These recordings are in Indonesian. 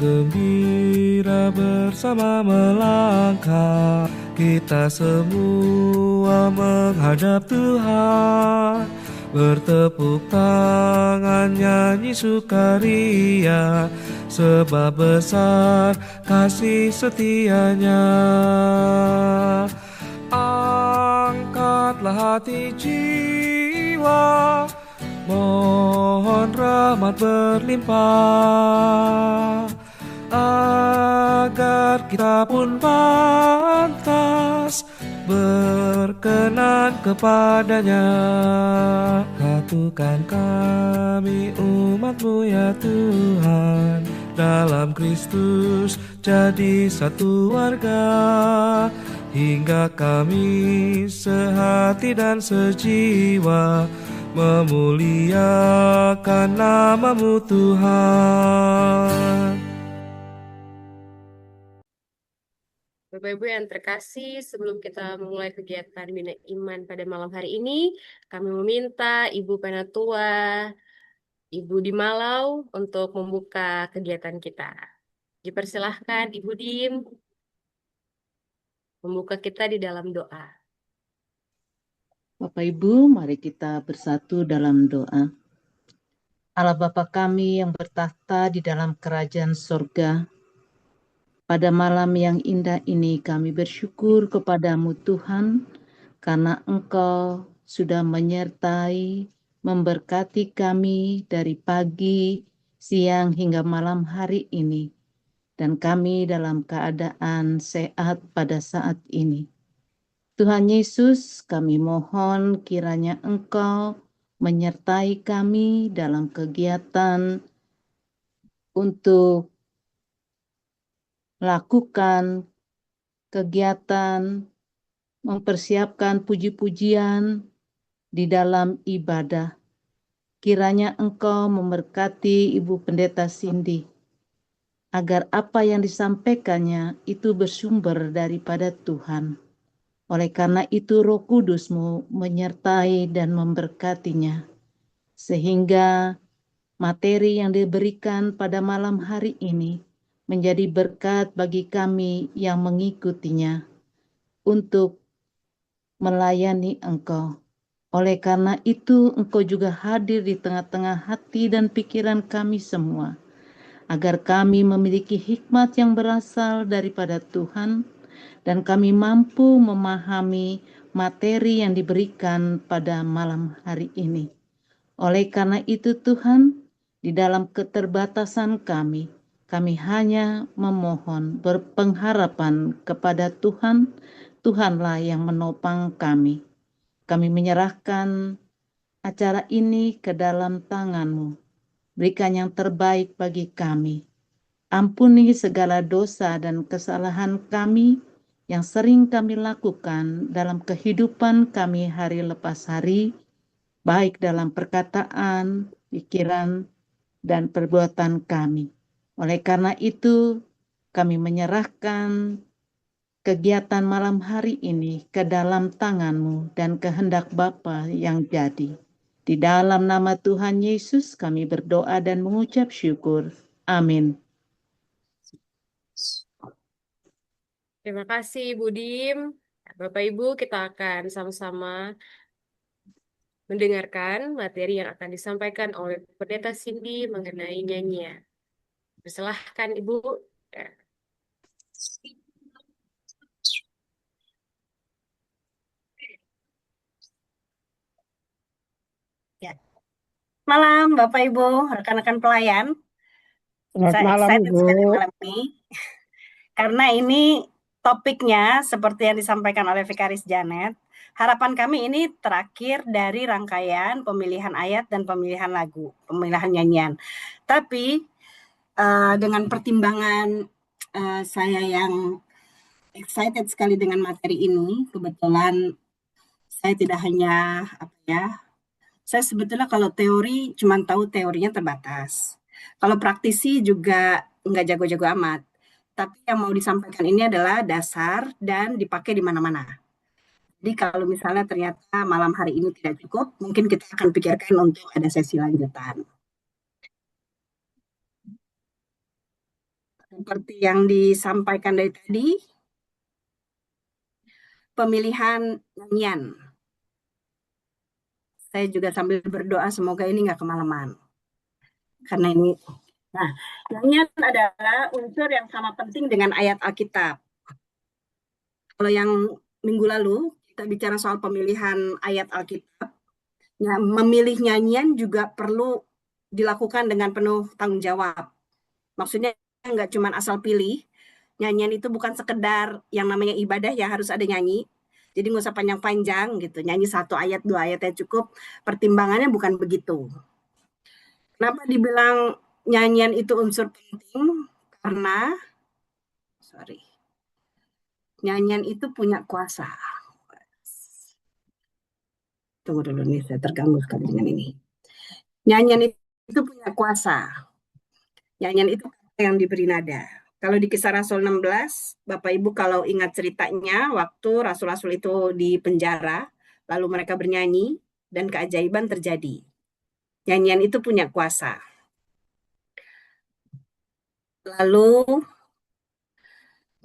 gembira bersama melangkah, kita semua menghadap Tuhan. Bertepuk tangan nyanyi sukaria, sebab besar kasih setianya. Angkatlah hati jiwa, mohon rahmat berlimpah, agar kita pun pantas berkenan kepadanya. Satukan kami umat-Mu ya Tuhan, dalam Kristus jadi satu warga, hingga kami sehati dan sejiwa memuliakan nama-Mu Tuhan. Bapak Ibu yang terkasih, sebelum kita memulai kegiatan Bina Iman pada malam hari ini, kami meminta Ibu Penatua, Ibu di Malau untuk membuka kegiatan kita. Dipersilahkan Ibu Dim membuka kita di dalam doa. Bapak Ibu, mari kita bersatu dalam doa. Allah Bapa kami yang bertahta di dalam kerajaan surga, pada malam yang indah ini kami bersyukur kepadamu Tuhan, karena Engkau sudah menyertai, memberkati kami dari pagi, siang hingga malam hari ini. Dan kami dalam keadaan sehat pada saat ini. Tuhan Yesus, kami mohon kiranya Engkau menyertai kami dalam kegiatan untuk lakukan kegiatan mempersiapkan puji-pujian di dalam ibadah. Kiranya Engkau memberkati Ibu Pendeta Cindy, agar apa yang disampaikannya itu bersumber daripada Tuhan. Oleh karena itu Roh Kudus-Mu menyertai dan memberkatinya, sehingga materi yang diberikan pada malam hari ini menjadi berkat bagi kami yang mengikutinya untuk melayani Engkau. Oleh karena itu Engkau juga hadir di tengah-tengah hati dan pikiran kami semua, agar kami memiliki hikmat yang berasal daripada Tuhan, dan kami mampu memahami materi yang diberikan pada malam hari ini. Oleh karena itu Tuhan, di dalam keterbatasan kami hanya memohon berpengharapan kepada Tuhan. Tuhanlah yang menopang kami. Kami menyerahkan acara ini ke dalam tangan-Mu. Berikan yang terbaik bagi kami. Ampuni segala dosa dan kesalahan kami yang sering kami lakukan dalam kehidupan kami hari lepas hari, baik dalam perkataan, pikiran, dan perbuatan kami. Oleh karena itu, kami menyerahkan kegiatan malam hari ini ke dalam tangan-Mu dan kehendak Bapa yang jadi. Di dalam nama Tuhan Yesus kami berdoa dan mengucap syukur. Amin. Terima kasih Ibu Dim. Bapak Ibu, kita akan sama-sama mendengarkan materi yang akan disampaikan oleh Pendeta Cindy mengenai nyanyian. Persilahkan Ibu. Ya. Malam Bapak Ibu, rekan-rekan pelayan. Selamat Saya malam, excited Ibu. sekali malam ini. Karena ini topiknya seperti yang disampaikan oleh Vikaris Janet. Harapan kami ini terakhir dari rangkaian pemilihan ayat dan pemilihan lagu, pemilihan nyanyian. Tapi dengan pertimbangan saya yang excited sekali dengan materi ini, kebetulan saya tidak hanya saya sebetulnya kalau teori cuma tahu teorinya terbatas. Kalau praktisi juga nggak jago-jago amat. Tapi yang mau disampaikan ini adalah dasar dan dipakai di mana-mana. Jadi kalau misalnya ternyata malam hari ini tidak cukup, mungkin kita akan pikirkan untuk ada sesi lanjutan. Seperti yang disampaikan dari tadi, pemilihan nyanyian. Saya juga sambil berdoa semoga ini nggak kemalaman. Karena ini, nah, nyanyian adalah unsur yang sama penting dengan ayat Alkitab. Kalau yang minggu lalu kita bicara soal pemilihan ayat Alkitab, ya, memilih nyanyian juga perlu dilakukan dengan penuh tanggung jawab. Maksudnya nggak cuma asal pilih. Nyanyian itu bukan sekedar yang namanya ibadah ya harus ada nyanyi. Jadi nggak usah panjang-panjang gitu. Nyanyi 1 ayat, 2 ayat ya cukup. Pertimbangannya bukan begitu. Kenapa dibilang nyanyian itu unsur penting? Karena, nyanyian itu punya kuasa. Tunggu dulu nih, saya terganggu sekali dengan ini. Nyanyian itu punya kuasa. Nyanyian itu yang diberi nada. Kalau di Kisah Rasul 16, Bapak Ibu kalau ingat ceritanya, waktu Rasul-Rasul itu di penjara, lalu mereka bernyanyi, dan keajaiban terjadi. Nyanyian itu punya kuasa. Lalu,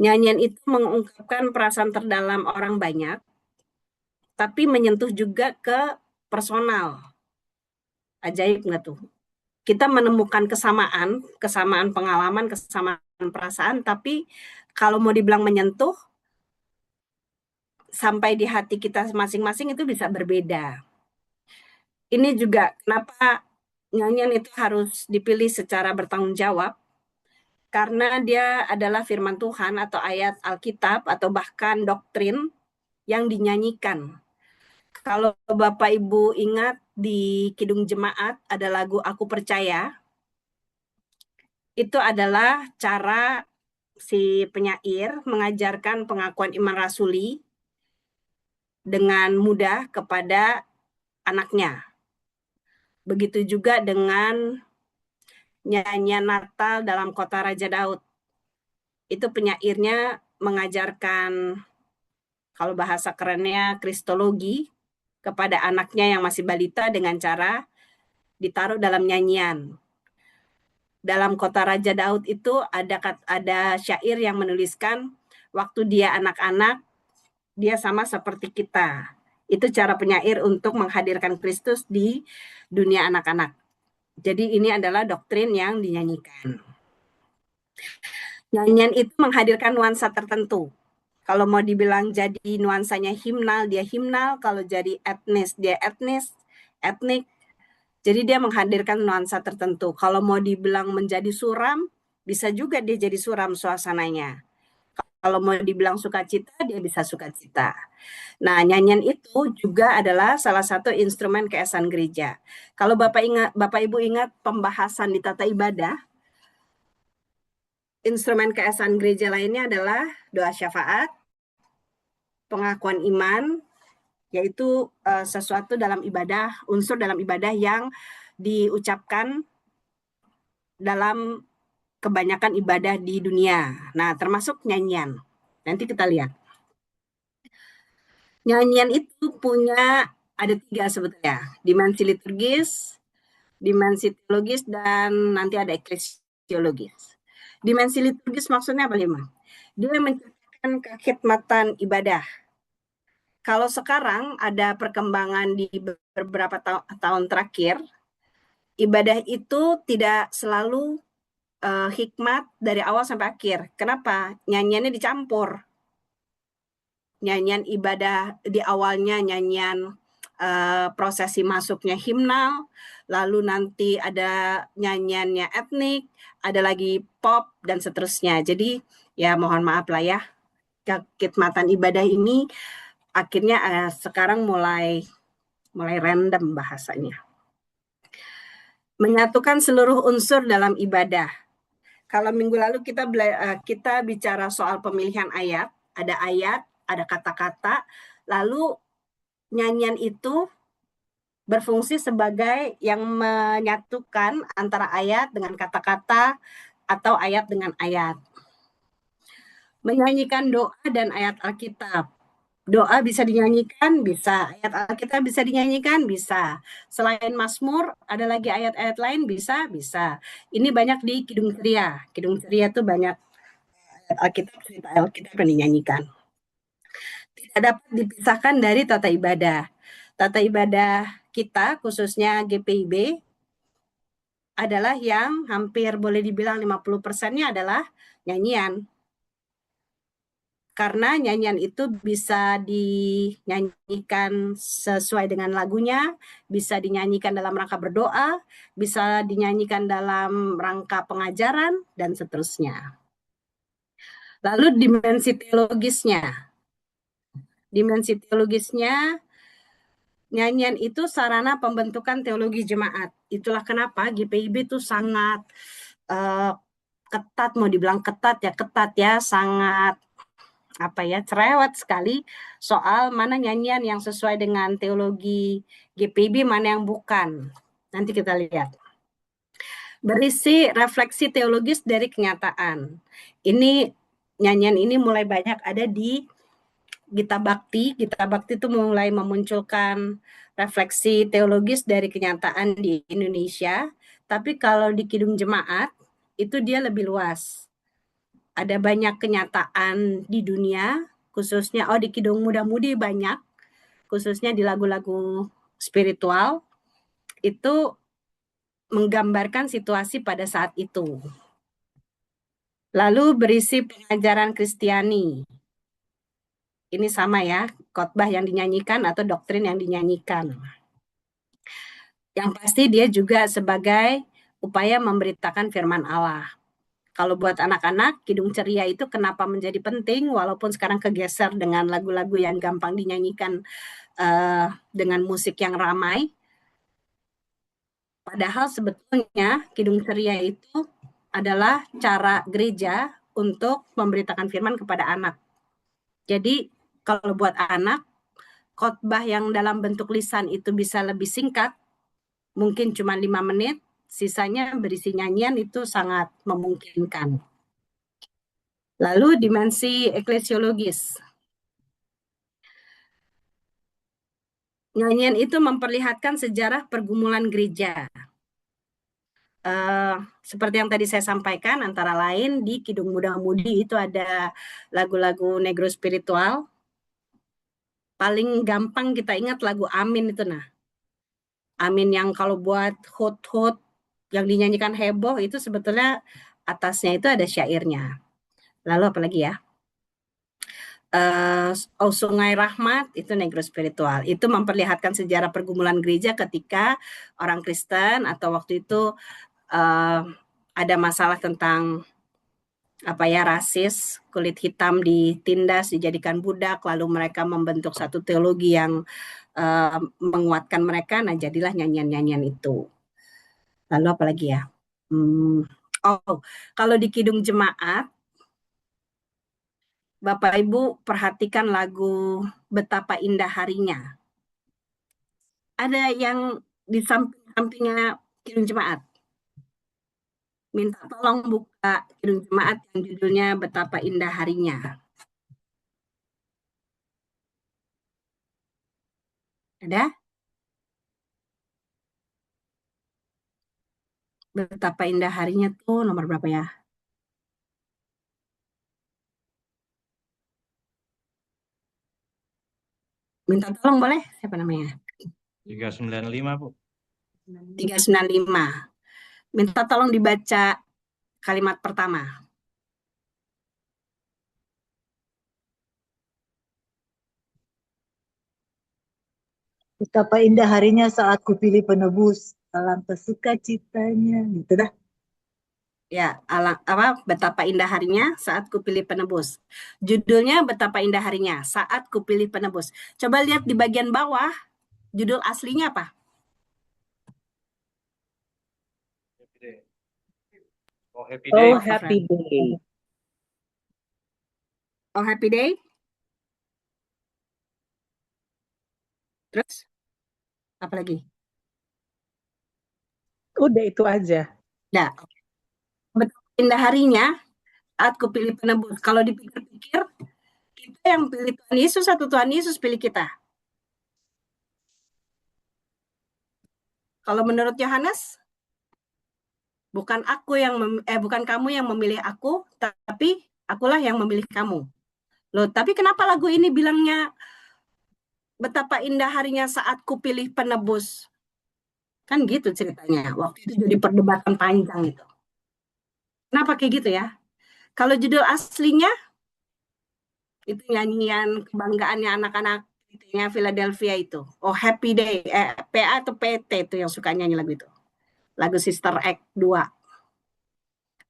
nyanyian itu mengungkapkan perasaan terdalam orang banyak, tapi menyentuh juga ke personal. Ajaib nggak tuh? Kita menemukan kesamaan pengalaman, kesamaan perasaan, tapi kalau mau dibilang menyentuh, sampai di hati kita masing-masing itu bisa berbeda. Ini juga kenapa nyanyian itu harus dipilih secara bertanggung jawab, karena dia adalah firman Tuhan atau ayat Alkitab atau bahkan doktrin yang dinyanyikan. Kalau Bapak Ibu ingat di Kidung Jemaat ada lagu Aku Percaya, itu adalah cara si penyair mengajarkan pengakuan iman rasuli dengan mudah kepada anaknya. Begitu juga dengan nyanyian Natal dalam Kota Raja Daud. Itu penyairnya mengajarkan, kalau bahasa kerennya, kristologi kepada anaknya yang masih balita dengan cara ditaruh dalam nyanyian. Dalam Kota Raja Daud itu ada syair yang menuliskan, waktu dia anak-anak, dia sama seperti kita. Itu cara penyair untuk menghadirkan Kristus di dunia anak-anak. Jadi ini adalah doktrin yang dinyanyikan. Nyanyian itu menghadirkan nuansa tertentu. Kalau mau dibilang jadi nuansanya himnal, dia himnal. Kalau jadi etnis, dia etnik. Jadi dia menghadirkan nuansa tertentu. Kalau mau dibilang menjadi suram, bisa juga dia jadi suram suasananya. Kalau mau dibilang sukacita, dia bisa sukacita. Nah, nyanyian itu juga adalah salah satu instrumen keesan gereja. Kalau Bapak Ibu ingat pembahasan di tata ibadah, instrumen keesan gereja lainnya adalah doa syafaat, pengakuan iman, yaitu sesuatu dalam ibadah, unsur dalam ibadah yang diucapkan dalam kebanyakan ibadah di dunia. Nah, termasuk nyanyian. Nanti kita lihat. Nyanyian itu punya ada 3 sebetulnya. Dimensi liturgis, dimensi teologis, dan nanti ada eklesiologis. Dimensi liturgis maksudnya apa, Lima? Dia menciptakan kekhidmatan ibadah. Kalau sekarang ada perkembangan di beberapa tahun terakhir, ibadah itu tidak selalu hikmat dari awal sampai akhir. Kenapa? Nyanyiannya dicampur. Nyanyian ibadah di awalnya nyanyian prosesi masuknya himnal, lalu nanti ada nyanyiannya etnik, ada lagi pop, dan seterusnya. Jadi ya mohon maaf lah ya, kekhidmatan ibadah ini akhirnya sekarang mulai random bahasanya. Menyatukan seluruh unsur dalam ibadah. Kalau minggu lalu kita bicara soal pemilihan ayat, ada kata-kata, lalu nyanyian itu berfungsi sebagai yang menyatukan antara ayat dengan kata-kata atau ayat dengan ayat. Menyanyikan doa dan ayat Alkitab. Doa bisa dinyanyikan, bisa. Ayat Alkitab bisa dinyanyikan, bisa. Selain Mazmur, ada lagi ayat-ayat lain, bisa, bisa. Ini banyak di Kidung Ceria. Kidung Ceria tuh banyak ayat Alkitab, cerita Alkitab yang dinyanyikan. Tidak dapat dipisahkan dari tata ibadah. Tata ibadah kita, khususnya GPIB, adalah yang hampir boleh dibilang 50%-nya adalah nyanyian. Karena nyanyian itu bisa dinyanyikan sesuai dengan lagunya, bisa dinyanyikan dalam rangka berdoa, bisa dinyanyikan dalam rangka pengajaran, dan seterusnya. Lalu dimensi teologisnya, nyanyian itu sarana pembentukan teologi jemaat. Itulah kenapa GPIB itu sangat ketat, mau dibilang ketat ya, sangat cerewet sekali soal mana nyanyian yang sesuai dengan teologi GPIB, mana yang bukan. Nanti kita lihat. Berisi refleksi teologis dari kenyataan. Ini nyanyian ini mulai banyak ada di Gita Bakti. Gita Bakti itu mulai memunculkan refleksi teologis dari kenyataan di Indonesia. Tapi kalau di Kidung Jemaat itu dia lebih luas. Ada banyak kenyataan di dunia, khususnya di Kidung Muda Mudi banyak, khususnya di lagu-lagu spiritual, itu menggambarkan situasi pada saat itu. Lalu berisi pengajaran Kristiani. Ini sama ya, khotbah yang dinyanyikan atau doktrin yang dinyanyikan. Yang pasti dia juga sebagai upaya memberitakan firman Allah. Kalau buat anak-anak, Kidung Ceria itu kenapa menjadi penting, walaupun sekarang kegeser dengan lagu-lagu yang gampang dinyanyikan dengan musik yang ramai. Padahal sebetulnya Kidung Ceria itu adalah cara gereja untuk memberitakan firman kepada anak. Jadi kalau buat anak, khotbah yang dalam bentuk lisan itu bisa lebih singkat, mungkin cuma 5 menit, sisanya berisi nyanyian, itu sangat memungkinkan. Lalu dimensi eklesiologis. Nyanyian itu memperlihatkan sejarah pergumulan gereja. Seperti yang tadi saya sampaikan, antara lain di Kidung Muda Mudi itu ada lagu-lagu negro spiritual. Paling gampang kita ingat lagu Amin itu nah. Amin yang kalau buat hut-hut yang dinyanyikan heboh itu sebetulnya atasnya itu ada syairnya. Lalu apalagi ya? Sungai Rahmat itu negro spiritual. Itu memperlihatkan sejarah pergumulan gereja ketika orang Kristen atau waktu itu ada masalah tentang rasis, kulit hitam ditindas, dijadikan budak, lalu mereka membentuk satu teologi yang menguatkan mereka. Nah, jadilah nyanyian-nyanyian itu. Lalu apalagi ya? Kalau di Kidung Jemaat, Bapak Ibu perhatikan lagu Betapa Indah Harinya. Ada yang di samping-sampingnya Kidung Jemaat. Minta tolong buka Kidung Jemaat yang judulnya Betapa Indah Harinya. Ada? Betapa Indah Harinya tuh nomor berapa ya? Minta tolong boleh? Siapa namanya? 395, Bu. 395. Minta tolong dibaca kalimat pertama. Betapa indah harinya saat kupilih penebus, alangkah sukacitanya, gitu dah. Ya, betapa indah harinya saat kupilih penebus. Judulnya Betapa Indah Harinya saat kupilih penebus. Coba lihat di bagian bawah, judul aslinya apa? Happy Day. Oh, happy day. Oh, Happy Day. Terus apa lagi? Udah itu aja. Nah, betapa indah harinya saat kupilih penebus. Kalau dipikir-pikir, Kita yang pilih Tuhan Yesus atau Tuhan Yesus pilih kita? Kalau menurut Yohanes, bukan bukan kamu yang memilih aku, tapi akulah yang memilih kamu. Loh, tapi kenapa lagu ini bilangnya betapa indah harinya saat kupilih penebus? Kan gitu ceritanya. Waktu itu jadi perdebatan panjang itu. Kenapa kayak gitu ya? Kalau judul aslinya itu nyanyian kebanggaannya anak-anak Philadelphia itu. Oh, Happy Day. PA atau PT itu yang suka nyanyi lagu itu. Lagu Sister Act 2.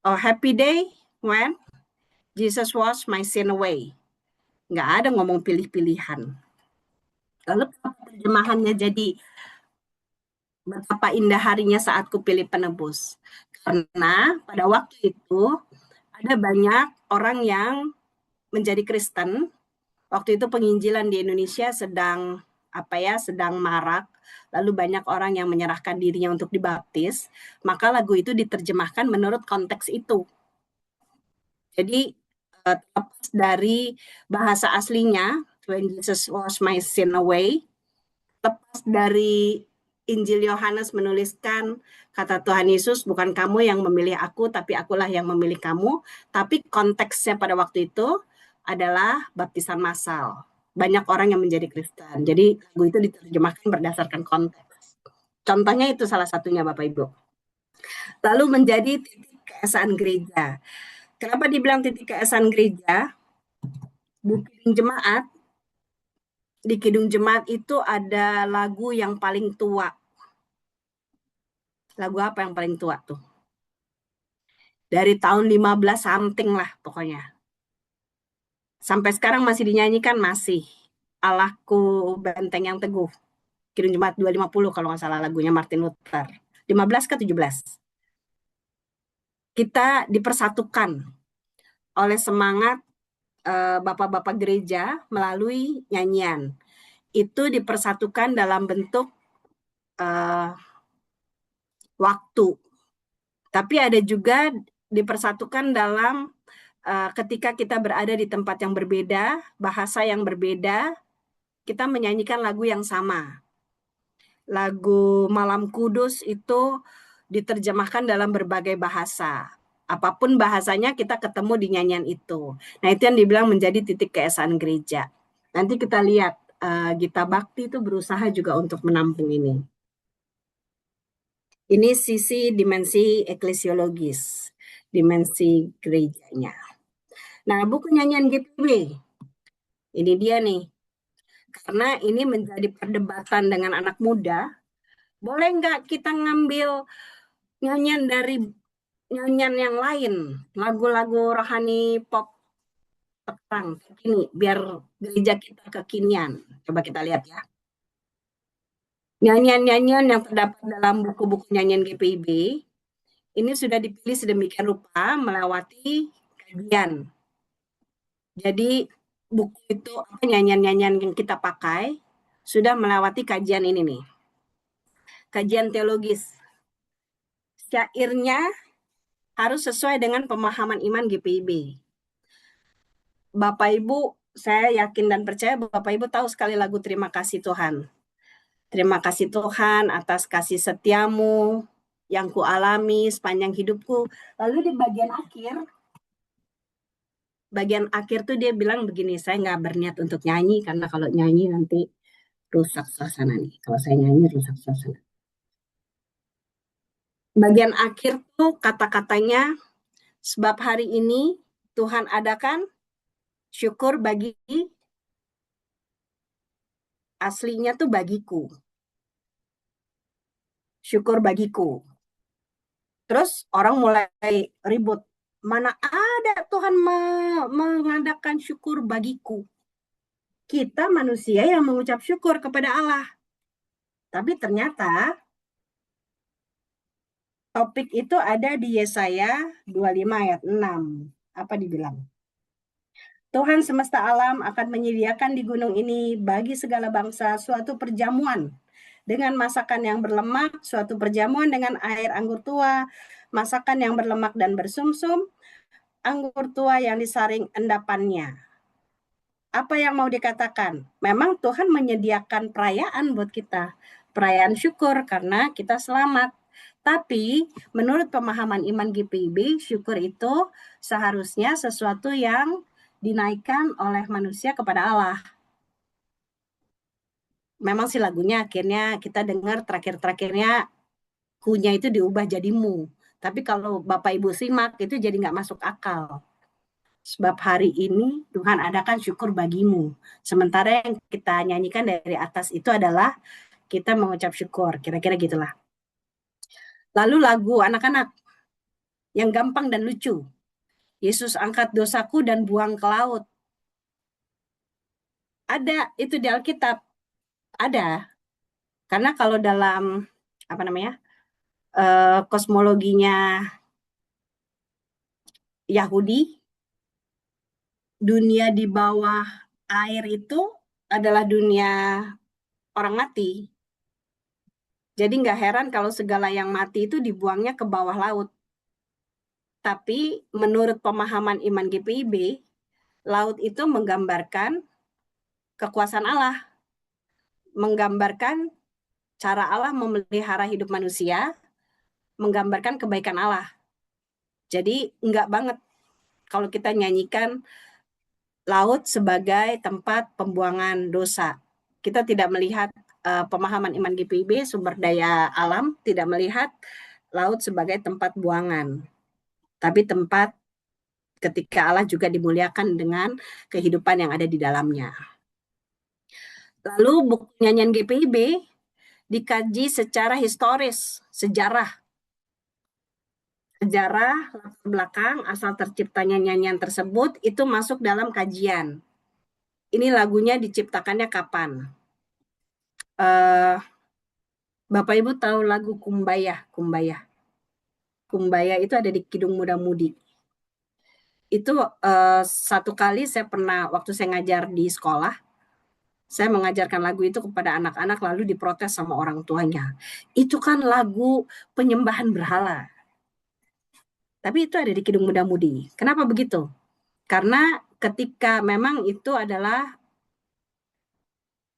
Oh, Happy Day when Jesus washed my sin away. Nggak ada ngomong pilih-pilihan. Lalu terjemahannya jadi betapa indah harinya saat kupilih penebus. Karena pada waktu itu ada banyak orang yang menjadi Kristen. Waktu itu penginjilan di Indonesia sedang marak. Lalu banyak orang yang menyerahkan dirinya untuk dibaptis. Maka lagu itu diterjemahkan menurut konteks itu. Jadi terlepas dari bahasa aslinya, when Jesus washed my sin away, lepas dari Injil Yohanes menuliskan kata Tuhan Yesus, bukan kamu yang memilih aku, tapi akulah yang memilih kamu. Tapi konteksnya pada waktu itu adalah baptisan massal. Banyak orang yang menjadi Kristen. Jadi lagu itu diterjemahkan berdasarkan konteks. Contohnya itu salah satunya Bapak Ibu. Lalu menjadi titik keesaan gereja. Kenapa dibilang titik keesaan gereja? Di Kidung Jemaat itu ada lagu yang paling tua. Lagu apa yang paling tua tuh? Dari tahun 15 something lah pokoknya. Sampai sekarang masih dinyanyikan, masih. Allahku benteng yang teguh. Kidung Jemaat 250 kalau nggak salah lagunya Martin Luther. 15 ke 17. Kita dipersatukan oleh semangat bapak-bapak gereja melalui nyanyian. Itu dipersatukan dalam bentuk waktu. Tapi ada juga dipersatukan dalam ketika kita berada di tempat yang berbeda, bahasa yang berbeda, kita menyanyikan lagu yang sama. Lagu Malam Kudus itu diterjemahkan dalam berbagai bahasa. Apapun bahasanya kita ketemu di nyanyian itu. Nah, itu yang dibilang menjadi titik keesaan gereja. Nanti kita lihat Gita Bakti itu berusaha juga untuk menampung ini. Ini sisi dimensi eklesiologis, dimensi gerejanya. Nah, buku nyanyian GPB, ini dia nih. Karena ini menjadi perdebatan dengan anak muda, boleh nggak kita ngambil nyanyian dari nyanyian yang lain, lagu-lagu rohani pop sekarang ini biar gereja kita kekinian. Coba kita lihat ya. Nyanyian-nyanyian yang terdapat dalam buku-buku nyanyian GPIB ini sudah dipilih sedemikian rupa melewati kajian. Jadi buku itu nyanyian-nyanyian yang kita pakai sudah melewati kajian ini nih. Kajian teologis. Syairnya harus sesuai dengan pemahaman iman GPIB. Bapak Ibu, saya yakin dan percaya Bapak Ibu tahu sekali lagu Terima Kasih Tuhan. Terima kasih Tuhan atas kasih setiamu yang kualami sepanjang hidupku. Lalu di bagian akhir tuh dia bilang begini, saya nggak berniat untuk nyanyi karena kalau nyanyi nanti rusak suasana nih. Kalau saya nyanyi rusak suasana. Bagian akhir tuh kata-katanya, sebab hari ini Tuhan adakan syukur bagi, aslinya tuh bagiku. Syukur bagiku. Terus orang mulai ribut. Mana ada Tuhan mengadakan syukur bagiku. Kita manusia yang mengucap syukur kepada Allah. Tapi ternyata topik itu ada di Yesaya 25 ayat 6. Apa dibilang? Tuhan semesta alam akan menyediakan di gunung ini bagi segala bangsa suatu perjamuan dengan masakan yang berlemak, suatu perjamuan dengan air anggur tua, masakan yang berlemak dan bersumsum, anggur tua yang disaring endapannya. Apa yang mau dikatakan? Memang Tuhan menyediakan perayaan buat kita. Perayaan syukur karena kita selamat. Tapi menurut pemahaman iman GPIB, syukur itu seharusnya sesuatu yang dinaikkan oleh manusia kepada Allah. Memang sih lagunya akhirnya kita dengar terakhir-terakhirnya ku-nya itu diubah jadi mu. Tapi kalau Bapak Ibu simak itu jadi nggak masuk akal. Sebab hari ini Tuhan adakan syukur bagimu. Sementara yang kita nyanyikan dari atas itu adalah kita mengucap syukur. Kira-kira gitulah. Lalu lagu anak-anak yang gampang dan lucu. Yesus angkat dosaku dan buang ke laut. Ada itu di Alkitab. Ada. Karena kalau dalam apa namanya kosmologinya Yahudi, dunia di bawah air itu adalah dunia orang mati. Jadi nggak heran kalau segala yang mati itu dibuangnya ke bawah laut. Tapi menurut pemahaman iman GPIB, laut itu menggambarkan kekuasaan Allah, menggambarkan cara Allah memelihara hidup manusia, menggambarkan kebaikan Allah. Jadi nggak banget kalau kita nyanyikan laut sebagai tempat pembuangan dosa. Kita tidak melihat pemahaman iman GPIB, sumber daya alam, tidak melihat laut sebagai tempat buangan. Tapi tempat ketika Allah juga dimuliakan dengan kehidupan yang ada di dalamnya. Lalu buku nyanyian GPIB dikaji secara historis, sejarah latar belakang asal terciptanya nyanyian tersebut itu masuk dalam kajian. Ini lagunya diciptakannya kapan? Bapak Ibu tahu lagu Kumbaya? Kumbaya itu ada di Kidung Muda Mudi. Itu satu kali saya pernah waktu saya ngajar di sekolah, saya mengajarkan lagu itu kepada anak-anak lalu diprotes sama orang tuanya. Itu kan lagu penyembahan berhala. Tapi itu ada di Kidung Muda Mudi. Kenapa begitu? Karena ketika memang itu adalah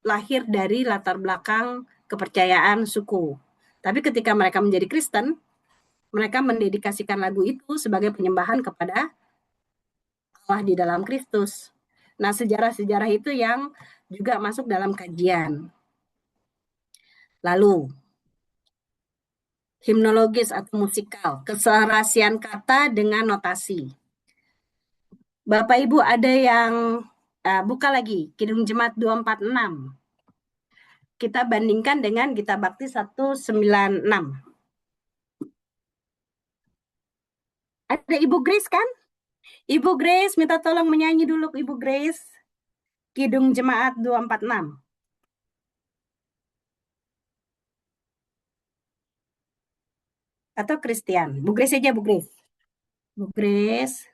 lahir dari latar belakang kepercayaan suku. Tapi ketika mereka menjadi Kristen, mereka mendedikasikan lagu itu sebagai penyembahan kepada Allah di dalam Kristus. Nah, sejarah-sejarah itu yang juga masuk dalam kajian. Lalu, himnologis atau musikal, keserasian kata dengan notasi. Bapak Ibu ada yang buka lagi, Kidung Jemaat 246. Kita bandingkan dengan Gita Bakti 196. Ada Ibu Grace kan? Ibu Grace minta tolong menyanyi dulu Ibu Grace. Kidung Jemaat 246. Atau Christian. Bu Grace aja Bu Grace. Bu Grace.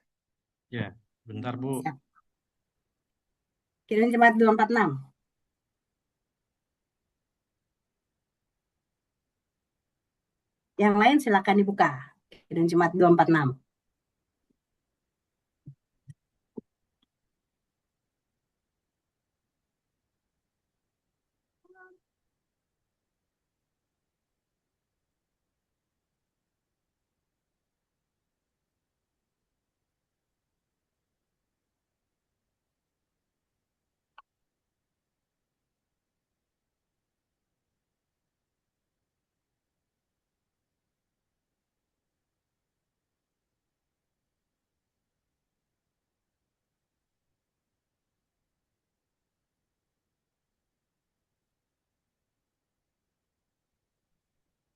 Ya, bentar Bu. Siap. Kidung Jemaat 246. Yang lain silakan dibuka. Kidung Jemaat 246.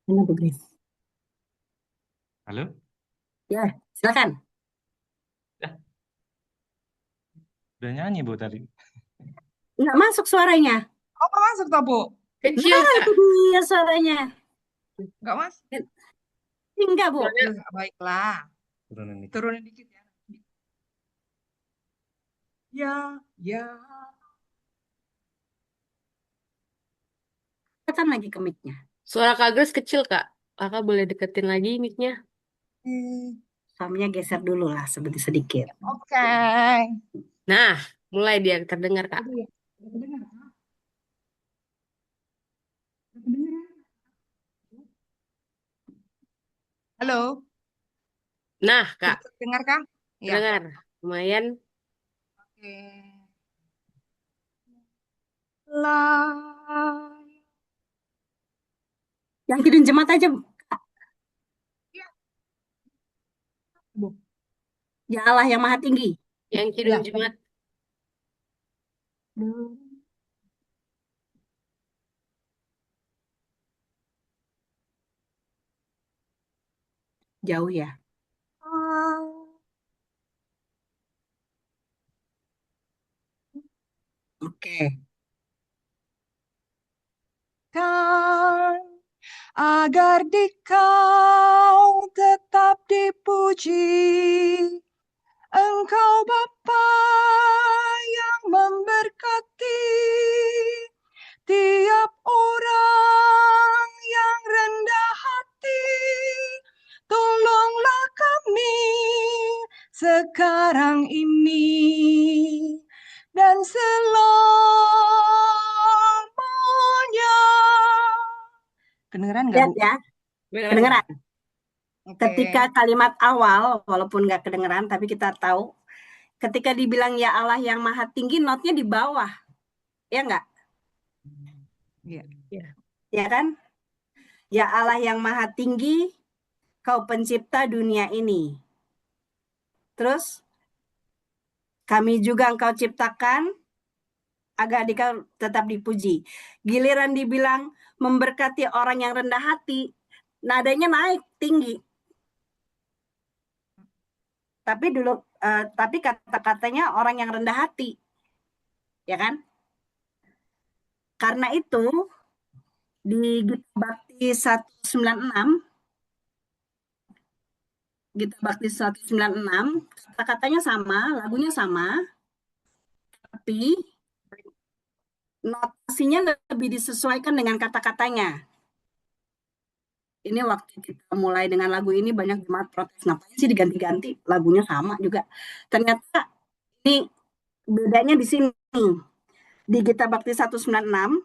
Mana Bu Grace? Halo? Ya, silakan. Udah nyanyi Bu tadi. Nggak masuk suaranya. Oh, nggak masuk toh, Bu? Kecil, Nah, Kak. itu dia suaranya. Nggak masuk. Enggak, Bu. Baiklah. Turunin dikit. Turunin dikit ya. Ya, ya. Tekan lagi ke mic-nya. Suara Kak Grace kecil, Kak. Kakak boleh deketin lagi mic-nya. Hmm, Suaminya geser dulu lah sedikit. Oke. Nah, Mulai dia terdengar, Kak. Udah ya, udah kedengar, Kak? Udah kedengar? Halo, Nah, Kak, sudah terdengar, Kak? Ya. terdengar. Lumayan. Oke. Lah. Yang Kidung Jemaat aja, Ya, Bu. ya Allah yang Maha Tinggi. Yang Ya. Kidung Jemaat. Jauh ya. Oke. Kan agar dikau tetap dipuji, Engkau Bapa yang memberkati tiap orang yang rendah hati. Tolonglah kami sekarang ini dan selamanya. Kedengeran nggak, Lihat Bu? ya, Beneran. kedengeran. Oke. Ketika kalimat awal, walaupun nggak kedengeran, tapi kita tahu, ketika dibilang ya Allah yang Maha Tinggi, notnya di bawah. Ya nggak? Iya. Ya kan? Ya Allah yang Maha Tinggi, Kau pencipta dunia ini. Terus, kami juga Engkau ciptakan agar Engkau tetap dipuji. Giliran dibilang memberkati orang yang rendah hati, nadanya naik tinggi. Tapi kata-katanya orang yang rendah hati. Ya kan? Karena itu di Gita Bakti 196 kata-katanya sama, lagunya sama, tapi notasinya lebih disesuaikan dengan kata-katanya. Ini waktu kita mulai dengan lagu ini banyak jemaat protes, ngapain sih diganti-ganti, lagunya sama juga. Ternyata ini bedanya di sini. Di Gita Bakti 196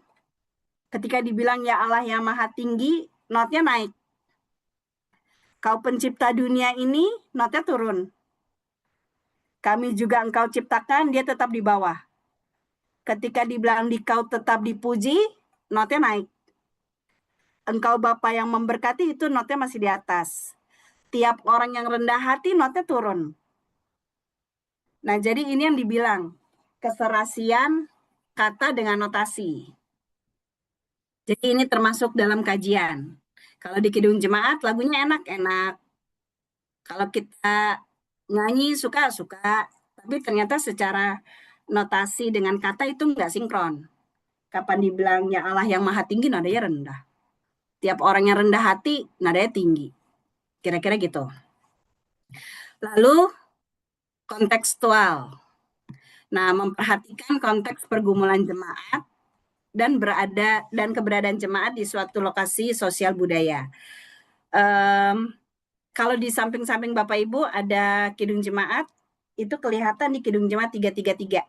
ketika dibilang ya Allah yang Maha Tinggi, notnya naik. Kau pencipta dunia ini, notnya turun. Kami juga Engkau ciptakan, dia tetap di bawah. Ketika dibilang di kau tetap dipuji, notnya naik. Engkau Bapa yang memberkati, itu notnya masih di atas. Tiap orang yang rendah hati, notnya turun. Nah, jadi ini yang dibilang keserasian kata dengan notasi. Jadi ini termasuk dalam kajian. Kalau di Kidung Jemaat, lagunya enak-enak. Kalau kita nyanyi suka-suka, tapi ternyata secara notasi dengan kata itu nggak sinkron. Kapan dibilangnya Allah yang Maha Tinggi, nadanya rendah. Tiap orang yang rendah hati, nadanya tinggi. Kira-kira gitu. Lalu, kontekstual. Nah, memperhatikan konteks pergumulan jemaat dan keberadaan jemaat di suatu lokasi sosial budaya. Kalau di samping-samping Bapak Ibu ada Kidung Jemaat, itu kelihatan di Kidung Jemaat 333.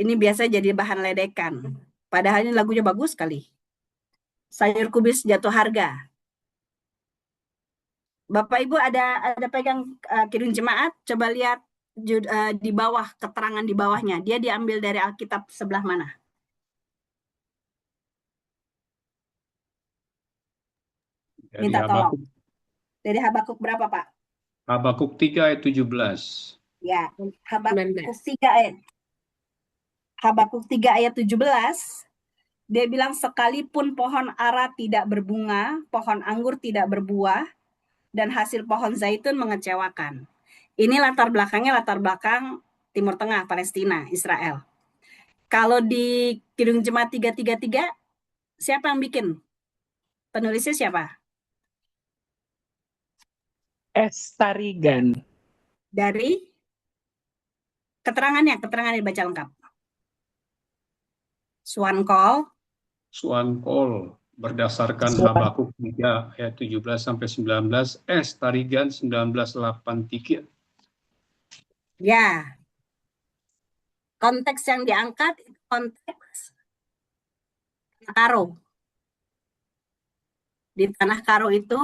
Ini biasa jadi bahan ledekan. Padahal ini lagunya bagus sekali. Sayur kubis jatuh harga. Bapak Ibu ada pegang Kidung Jemaat, coba lihat di bawah, keterangan di bawahnya. Dia diambil dari Alkitab sebelah mana? Dari Minta tolong. Habakuk, Dari Habakuk berapa, Pak? Habakuk 3 ayat 17. Ya, Habakuk 19. 3 ayat. Habakuk 3 ayat 17. Dia bilang sekalipun pohon ara tidak berbunga, pohon anggur tidak berbuah, dan hasil pohon zaitun mengecewakan. Ini latar belakang Timur Tengah, Palestina, Israel. Kalau di Kidung Jemaat 333, siapa yang bikin? Penulisnya siapa? Estarigan. Dari keterangannya dibaca lengkap. Suankol berdasarkan Habakuk 3 ayat 17 sampai 19, Estarigan 1983. Ya, konteks yang diangkat itu konteks Tanah Karo. Di Tanah Karo itu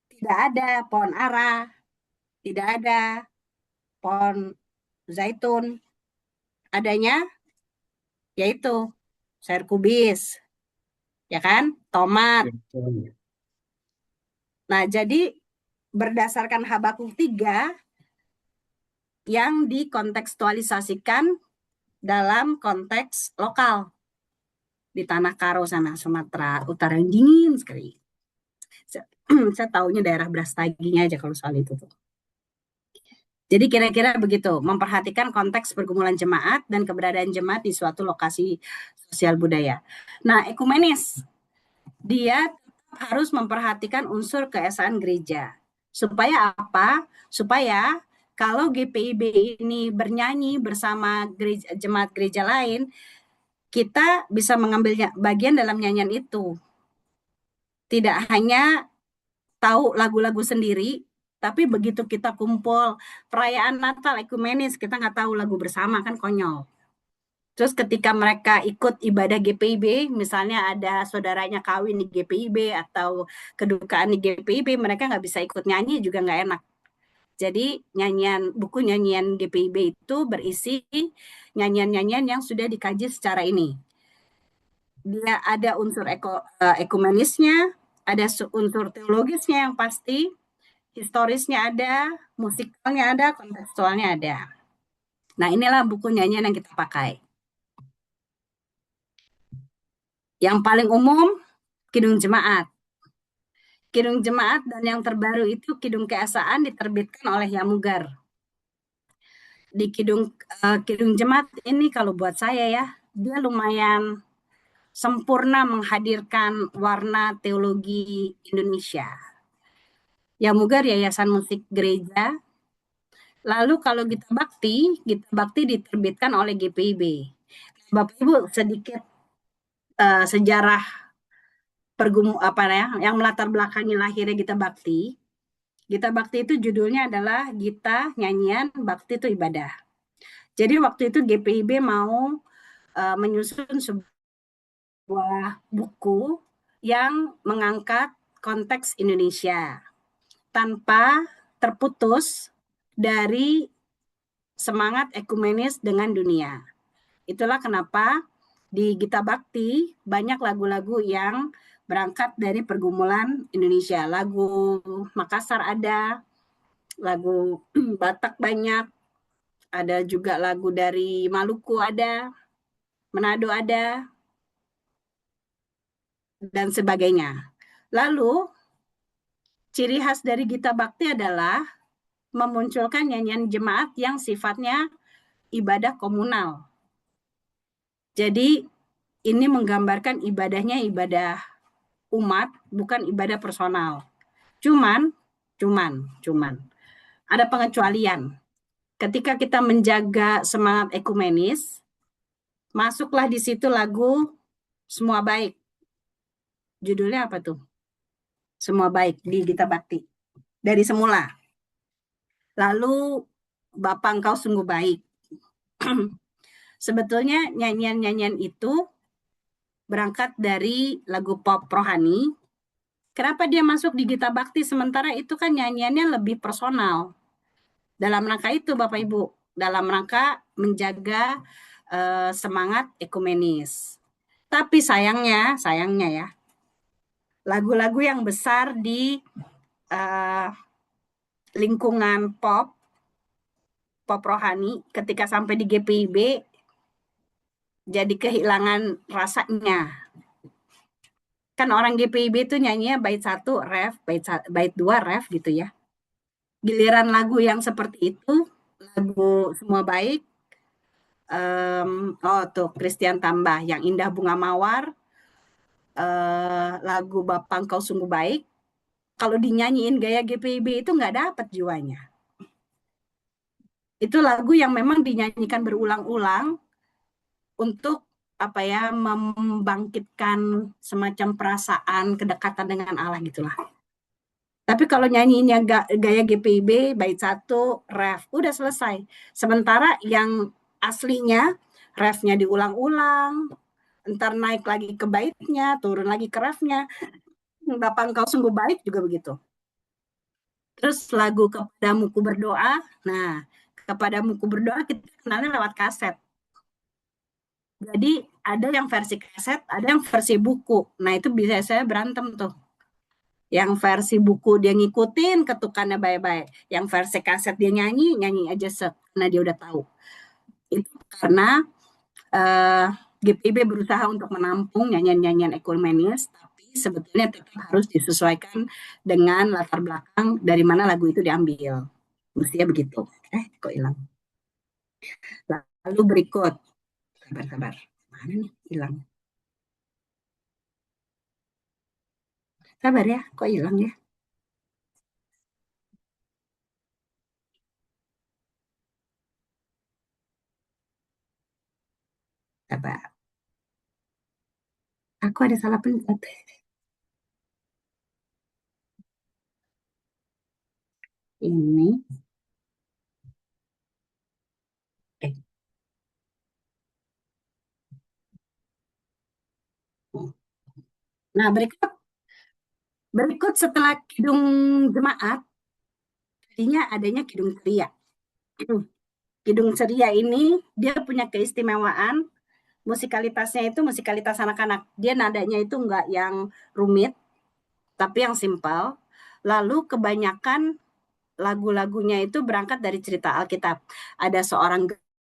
tidak ada pohon ara, tidak ada pohon zaitun. Adanya yaitu sayur kubis, ya kan? Tomat. Nah, jadi berdasarkan Habakuk 3 yang dikontekstualisasikan dalam konteks lokal di Tanah Karo sana, Sumatera Utara yang dingin sekali. Saya taunya daerah Brastaginya aja kalau soal itu tuh. Jadi kira-kira begitu, memperhatikan konteks pergumulan jemaat dan keberadaan jemaat di suatu lokasi sosial budaya. Nah, ekumenis, dia harus memperhatikan unsur keesaan gereja. Supaya apa? Supaya kalau GPIB ini bernyanyi bersama jemaat gereja lain, kita bisa mengambil bagian dalam nyanyian itu. Tidak hanya tahu lagu-lagu sendiri, tapi begitu kita kumpul perayaan Natal ekumenis, kita nggak tahu lagu bersama, kan konyol. Terus ketika mereka ikut ibadah GPIB, misalnya ada saudaranya kawin di GPIB atau kedukaan di GPIB, mereka nggak bisa ikut nyanyi juga nggak enak. Jadi buku nyanyian GPIB itu berisi nyanyian-nyanyian yang sudah dikaji secara ini. Dia ada unsur ekumenisnya, ada unsur teologisnya yang pasti, historisnya ada, musikalnya ada, kontekstualnya ada. Nah, inilah buku nyanyian yang kita pakai. Yang paling umum, Kidung Jemaat. Kidung Jemaat dan yang terbaru itu Kidung Keesaan diterbitkan oleh Yamugar. Di Kidung Jemaat ini kalau buat saya ya, dia lumayan sempurna menghadirkan warna teologi Indonesia. Yamugar Yayasan Musik Gereja. Lalu kalau Gita Bakti diterbitkan oleh GPIB. Bapak Ibu sedikit sejarah yang melatar belakangi lahirnya Gita Bakti. Gita Bakti itu judulnya adalah Gita Nyanyian Bakti itu Ibadah. Jadi waktu itu GPIB mau menyusun sebuah buku yang mengangkat konteks Indonesia tanpa terputus dari semangat ekumenis dengan dunia. Itulah kenapa di Gita Bakti banyak lagu-lagu yang berangkat dari pergumulan Indonesia. Lagu Makassar ada, lagu Batak banyak, ada juga lagu dari Maluku ada, Manado ada, dan sebagainya. Lalu, ciri khas dari Gita Bakti adalah memunculkan nyanyian jemaat yang sifatnya ibadah komunal. Jadi, ini menggambarkan ibadahnya ibadah umat, bukan ibadah personal. Cuman, ada pengecualian. Ketika kita menjaga semangat ekumenis, masuklah di situ lagu Semua Baik. Judulnya apa tuh? Semua Baik di Gita Bakti. Dari semula. Lalu, Bapa Engkau Sungguh Baik. Sebetulnya nyanyian-nyanyian itu berangkat dari lagu pop rohani. Kenapa dia masuk di Gita Bakti sementara itu kan nyanyiannya lebih personal? Dalam rangka itu Bapak Ibu, dalam rangka menjaga semangat ekumenis. Tapi sayangnya ya, lagu-lagu yang besar di lingkungan pop rohani ketika sampai di GPIB jadi kehilangan rasanya. Kan orang GPIB itu nyanyinya bait 1 ref, bait 2 ref gitu ya. Giliran lagu yang seperti itu, lagu Semua Baik, tuh Christian Tambah, yang Indah Bunga Mawar, lagu Bapa Engkau Sungguh Baik, kalau dinyanyiin gaya GPIB itu nggak dapat jiwanya. Itu lagu yang memang dinyanyikan berulang-ulang untuk membangkitkan semacam perasaan kedekatan dengan Allah gitulah. Tapi kalau nyanyinya gaya GPIB, bait 1, ref, udah selesai. Sementara yang aslinya refnya diulang-ulang, ntar naik lagi ke baitnya, turun lagi ke refnya. Bapak engkau sungguh baik juga begitu. Terus lagu Kepadamu Ku Berdoa, nah Kepadamu Ku Berdoa kita kenalnya lewat kaset. Jadi ada yang versi kaset, ada yang versi buku. Nah itu bisa saya berantem tuh. Yang versi buku dia ngikutin ketukannya baik-baik. Yang versi kaset dia nyanyi aja karena dia udah tahu. Itu karena GPIB berusaha untuk menampung nyanyian-nyanyian ekumenis, tapi sebetulnya tetap harus disesuaikan dengan latar belakang dari mana lagu itu diambil. Mestinya begitu. Kok hilang? Lalu berikut. Sabar. Mana nih? Hilang. Sabar ya, kok hilang ya? Sabar. Aku ada salah pencet. Ini. Nah, berikut setelah Kidung Jemaat, tadinya adanya Kidung Ceria. Kidung Ceria ini dia punya keistimewaan, musikalitasnya itu musikalitas anak-anak. Dia nadanya itu enggak yang rumit, tapi yang simpel. Lalu kebanyakan lagu-lagunya itu berangkat dari cerita Alkitab. Ada seorang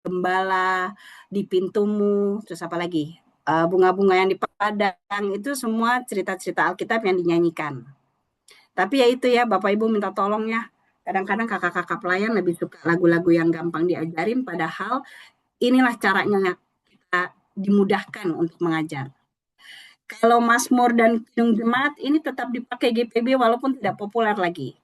gembala di pintumu, terus apa lagi? Bunga-bunga yang di padang, itu semua cerita-cerita Alkitab yang dinyanyikan. Tapi ya itu ya, Bapak Ibu minta tolong ya. Kadang-kadang kakak-kakak pelayan lebih suka lagu-lagu yang gampang diajarin, padahal inilah caranya kita dimudahkan untuk mengajar. Kalau Mazmur dan Kidung Jemaat ini tetap dipakai GPB walaupun tidak populer lagi.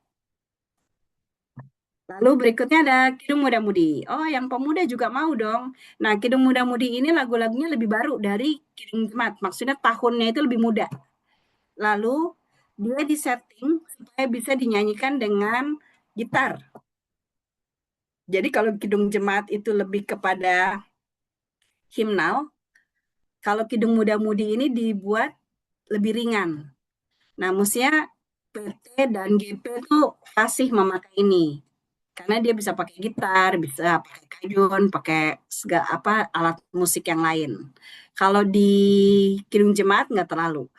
Lalu berikutnya ada Kidung Muda-Mudi. Oh, yang pemuda juga mau dong. Nah, Kidung Muda-Mudi ini lagu-lagunya lebih baru dari Kidung Jemaat. Maksudnya tahunnya itu lebih muda. Lalu dia disetting supaya bisa dinyanyikan dengan gitar. Jadi kalau Kidung Jemaat itu lebih kepada himnal, kalau Kidung Muda-Mudi ini dibuat lebih ringan. Nah, mestinya PT dan GP itu fasih memakai ini. Karena dia bisa pakai gitar, bisa pakai kayun, pakai segala alat musik yang lain. Kalau di Kidung Jemaat nggak terlalu.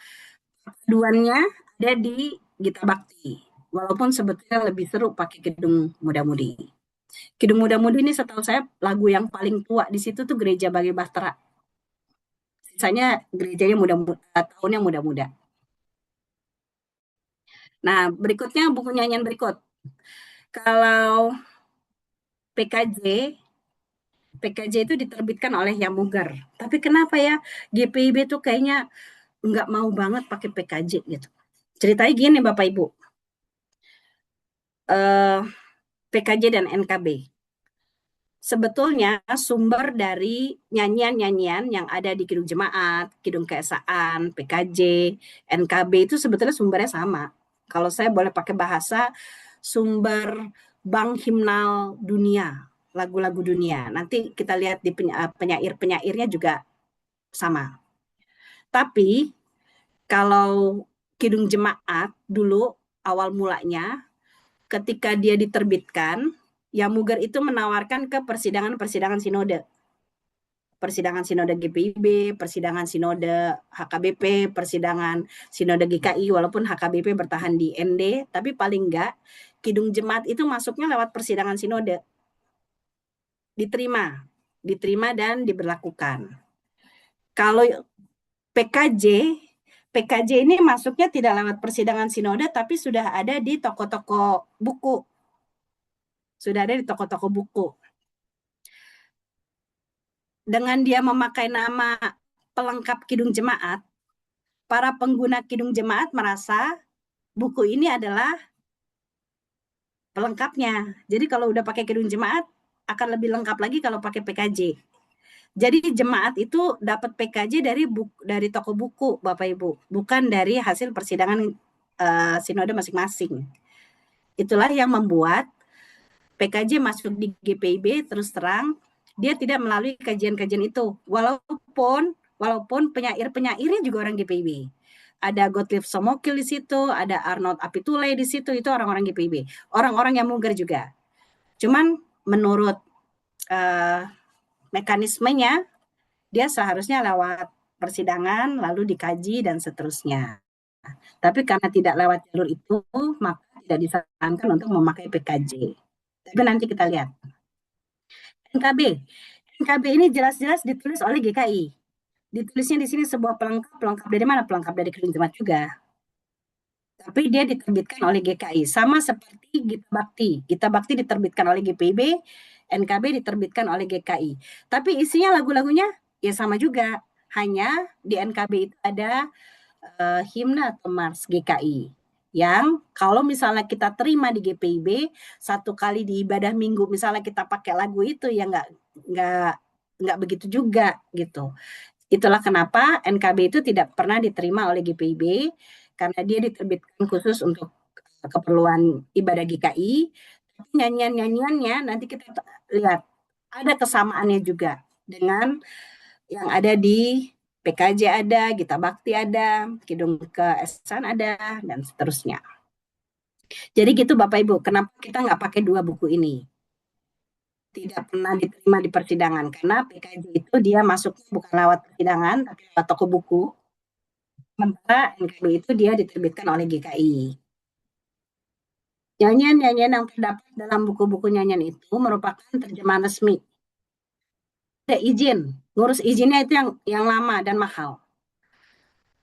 Paduannya ada di Gita Bakti. Walaupun sebetulnya lebih seru pakai Kidung Muda-Mudi. Kidung Muda-Mudi ini setahu saya lagu yang paling tua di situ tuh Gereja Bagi Bahtera. Sisanya gerejanya tahunnya muda-muda. Nah, berikutnya buku nyanyian berikut. Kalau PKJ itu diterbitkan oleh Yamuger. Tapi kenapa ya GPIB tuh kayaknya nggak mau banget pakai PKJ gitu. Ceritanya gini Bapak Ibu. PKJ dan NKB. Sebetulnya sumber dari nyanyian-nyanyian yang ada di Kidung Jemaat, Kidung Keesaan, PKJ, NKB itu sebetulnya sumbernya sama. Kalau saya boleh pakai bahasa, sumber bank himnal dunia, lagu-lagu dunia. Nanti kita lihat di penyair-penyairnya juga sama. Tapi kalau Kidung Jemaat dulu awal mulanya, ketika dia diterbitkan, Yamuger itu menawarkan ke persidangan-persidangan sinode. Persidangan sinode GPIB, persidangan sinode HKBP, persidangan sinode GKI, walaupun HKBP bertahan di ND, tapi paling enggak Kidung Jemaat itu masuknya lewat persidangan sinode. Diterima dan diberlakukan. Kalau PKJ ini masuknya tidak lewat persidangan sinode, tapi sudah ada di toko-toko buku. Dengan dia memakai nama pelengkap Kidung Jemaat, para pengguna Kidung Jemaat merasa buku ini adalah pelengkapnya. Jadi kalau udah pakai Kidung Jemaat, akan lebih lengkap lagi kalau pakai PKJ. Jadi jemaat itu dapat PKJ dari toko buku, Bapak Ibu, bukan dari hasil persidangan sinode masing-masing. Itulah yang membuat PKJ masuk di GPIB terus terang dia tidak melalui kajian-kajian itu. Walaupun penyair-penyairnya juga orang GPIB. Ada Gottlieb Somokil di situ, ada Arnold Apitule di situ, itu orang-orang GPIB. Orang-orang yang muger juga. Cuman menurut mekanismenya dia seharusnya lewat persidangan lalu dikaji dan seterusnya. Tapi karena tidak lewat jalur itu, maka tidak disarankan untuk memakai PKJ. Tapi nanti kita lihat. NKB ini jelas-jelas ditulis oleh GKI. Ditulisnya di sini sebuah pelengkap dari mana? Pelengkap dari Kidung Jemaat juga. Tapi dia diterbitkan oleh GKI. Sama seperti Gita Bakti. Gita Bakti diterbitkan oleh GPIB, NKB diterbitkan oleh GKI. Tapi isinya lagu-lagunya ya sama juga. Hanya di NKB itu ada himne atau mars GKI. Yang kalau misalnya kita terima di GPIB, satu kali di ibadah minggu misalnya kita pakai lagu itu ya nggak begitu juga gitu. Itulah kenapa NKB itu tidak pernah diterima oleh GPIB karena dia diterbitkan khusus untuk keperluan ibadah GKI. Tapi nyanyian-nyanyiannya nanti kita lihat ada kesamaannya juga dengan yang ada di PKJ ada, Gita Bakti ada, Kidung Keesan ada, dan seterusnya. Jadi gitu Bapak Ibu, kenapa kita nggak pakai dua buku ini? Tidak pernah diterima di persidangan, karena PKJ itu dia masuk bukan lewat persidangan, tapi lewat toko buku. Sementara NKB itu dia diterbitkan oleh GKI. Nyanyian-nyanyian yang terdapat dalam buku-buku nyanyian itu merupakan terjemahan resmi. Ada izin, ngurus izinnya itu yang lama dan mahal.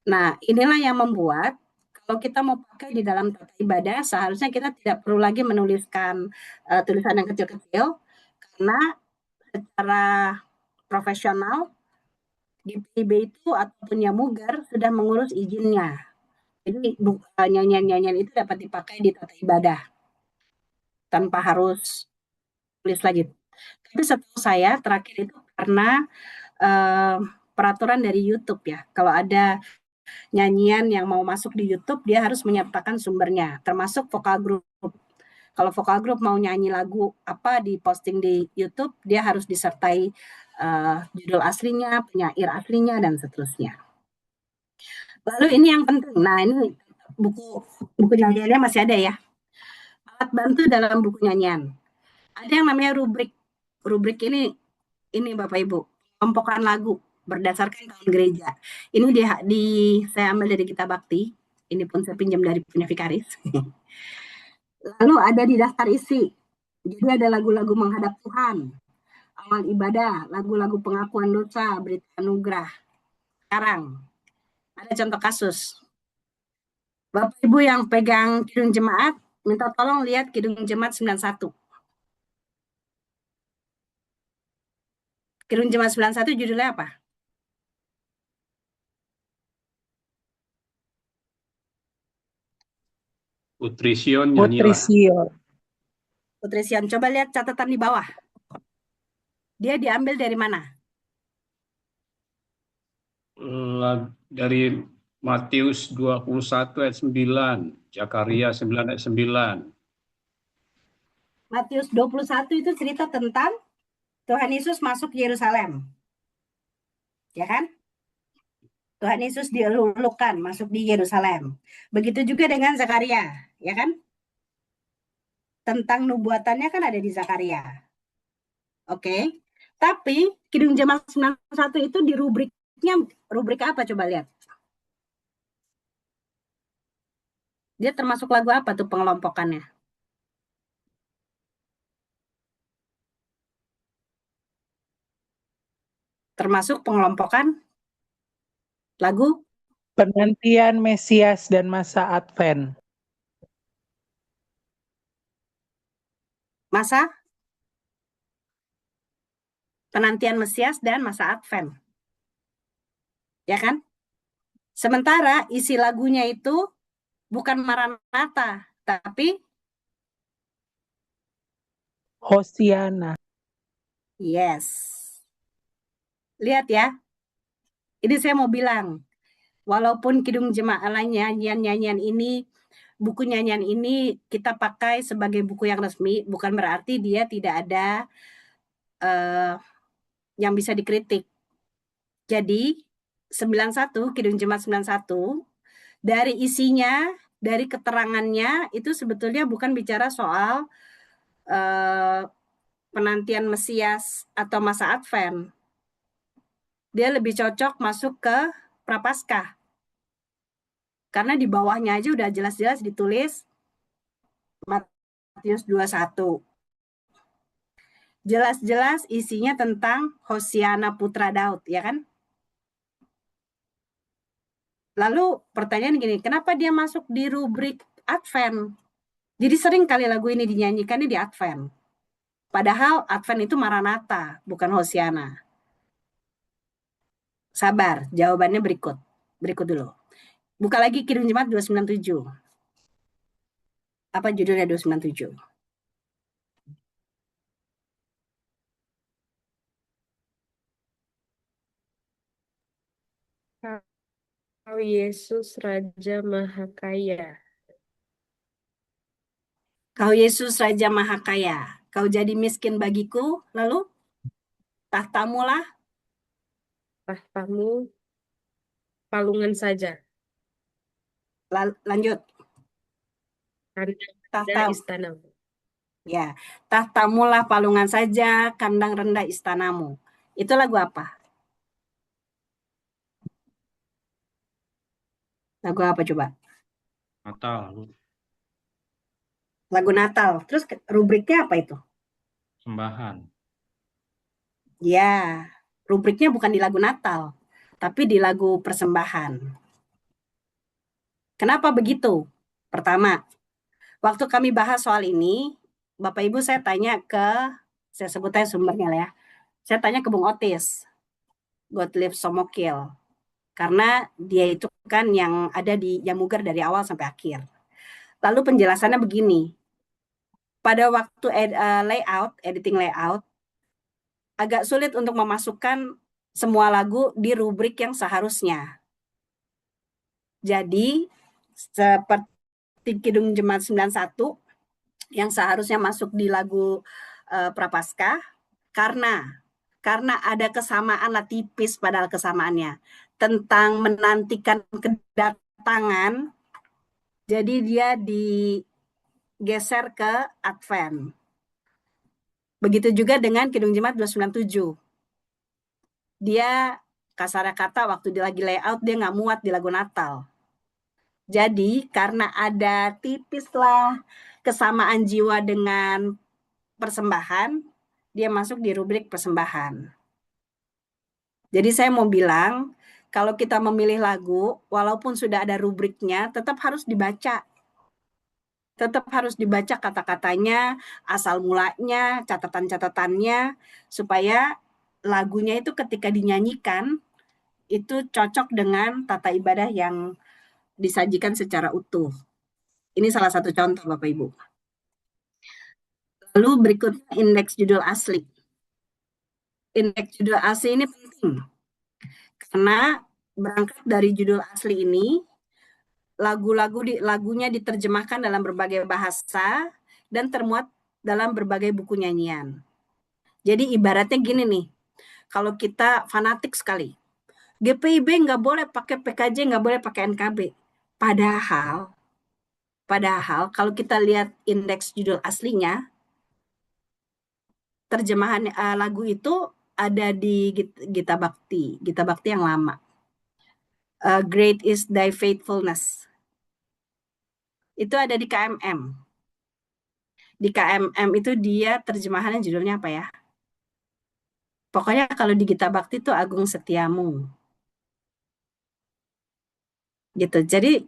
Nah, inilah yang membuat kalau kita mau pakai di dalam tata ibadah, seharusnya kita tidak perlu lagi menuliskan tulisan yang kecil-kecil, karena secara profesional, GPIB itu ataupun yang mugar sudah mengurus izinnya. Jadi nyanyian-nyanyian itu dapat dipakai di tata ibadah, tanpa harus tulis lagi. Tapi setahu saya, terakhir itu karena peraturan dari YouTube ya, kalau ada nyanyian yang mau masuk di YouTube, dia harus menyertakan sumbernya, termasuk vokal group. Kalau vokal group mau nyanyi lagu apa di posting di YouTube, dia harus disertai judul aslinya, penyair aslinya, dan seterusnya. Lalu ini yang penting, nah ini buku nyanyiannya masih ada ya. Alat bantu dalam buku nyanyian. Ada yang namanya rubrik. Rubrik ini Bapak Ibu, kelompokan lagu berdasarkan tahun gereja. Ini saya ambil dari Gita Bakti. Ini pun saya pinjam dari punya Vikaris. Lalu ada di daftar isi. Jadi ada lagu-lagu menghadap Tuhan, awal ibadah, lagu-lagu pengakuan dosa, berita anugerah. Sekarang ada contoh kasus. Bapak Ibu yang pegang Kidung Jemaat, minta tolong lihat Kidung Jemaat 91. Kidung Jemaat 91 judulnya apa? Putri Sion nyanyilah. Putri Sion. Coba lihat catatan di bawah. Dia diambil dari mana? Dari Matius 21 ayat 9, Zakaria 9 ayat 9. Matius 21 itu cerita tentang Tuhan Yesus masuk Yerusalem. Ya kan? Tuhan Yesus dilulukan masuk di Yerusalem. Begitu juga dengan Zakaria, ya kan? Tentang nubuatannya kan ada di Zakaria. Oke. Tapi Kidung Jemaat 91 itu di rubriknya, rubrik apa coba lihat? Dia termasuk lagu apa tuh pengelompokannya? Termasuk pengelompokan lagu Penantian Mesias dan masa Advent. masa penantian Mesias dan masa Advent. Ya kan? Sementara isi lagunya itu bukan Maranatha, tapi Hosiana. yes. Lihat ya. Ini saya mau bilang, walaupun Kidung Jemaat lainnya nyanyian-nyanyian ini buku nyanyian ini kita pakai sebagai buku yang resmi, bukan berarti dia tidak ada yang bisa dikritik. Jadi 91, Kidung Jemaat 91, dari isinya, dari keterangannya, itu sebetulnya bukan bicara soal penantian Mesias atau masa Advent. Dia lebih cocok masuk ke Prapaskah. Karena di bawahnya aja udah jelas-jelas ditulis Matius 21. Jelas-jelas isinya tentang Hosiana putra Daud, ya kan? Lalu pertanyaan gini, kenapa dia masuk di rubrik Advent? Jadi sering kali lagu ini dinyanyikannya di Advent. Padahal Advent itu Maranatha, bukan Hosiana. Sabar, jawabannya berikut. Berikut dulu. Buka lagi Kidung Jemaat 297. Apa judulnya 297? Kau Yesus Raja Maha Kaya. Kau Yesus Raja Maha Kaya, kau jadi miskin bagiku, lalu tahtamulah, Tahtamu palungan saja. lanjut, Kandang tahta, istanamu. ya, tahtamulah palungan saja, kandang rendah istanamu. Itu lagu apa? Lagu apa coba? Natal, Bu. Lagu Natal. Terus rubriknya apa itu? Sembahan. Ya, rubriknya bukan di lagu Natal, tapi di lagu persembahan. Kenapa begitu? Pertama, waktu kami bahas soal ini, Bapak Ibu saya tanya saya sebut aja sumbernya lah ya. Saya tanya ke Bung Otis, Gottlieb Somokil, karena dia itu kan yang ada di Yamuger dari awal sampai akhir. Lalu penjelasannya begini, pada waktu editing layout, agak sulit untuk memasukkan semua lagu di rubrik yang seharusnya. Jadi, seperti Kidung Jemaat 91, yang seharusnya masuk di lagu Prapaskah, karena ada kesamaan lah tipis padahal kesamaannya tentang menantikan kedatangan, jadi dia digeser ke Advent. Begitu juga dengan Kidung Jemaat 297. Dia kasar kata waktu dia lagi layout dia nggak muat di lagu Natal. Jadi karena ada tipislah kesamaan jiwa dengan persembahan, dia masuk di rubrik persembahan. Jadi saya mau bilang, kalau kita memilih lagu, walaupun sudah ada rubriknya, tetap harus dibaca. Tetap harus dibaca kata-katanya, asal mulanya, catatan-catatannya, supaya lagunya itu ketika dinyanyikan, itu cocok dengan tata ibadah yang disajikan secara utuh. Ini salah satu contoh, Bapak Ibu. Lalu berikutnya indeks judul asli. Indeks judul asli ini penting, karena berangkat dari judul asli ini, lagunya diterjemahkan dalam berbagai bahasa dan termuat dalam berbagai buku nyanyian. Jadi ibaratnya gini nih, kalau kita fanatik sekali, GPIB nggak boleh pakai PKJ, nggak boleh pakai NKB. Padahal kalau kita lihat indeks judul aslinya, terjemahan lagu itu ada di Gita Bhakti yang lama. Great is thy faithfulness. Itu ada di KMM. Di KMM itu dia terjemahannya judulnya apa ya? Pokoknya kalau di Gita Bhakti itu Agung Setiamu. Gitu. Jadi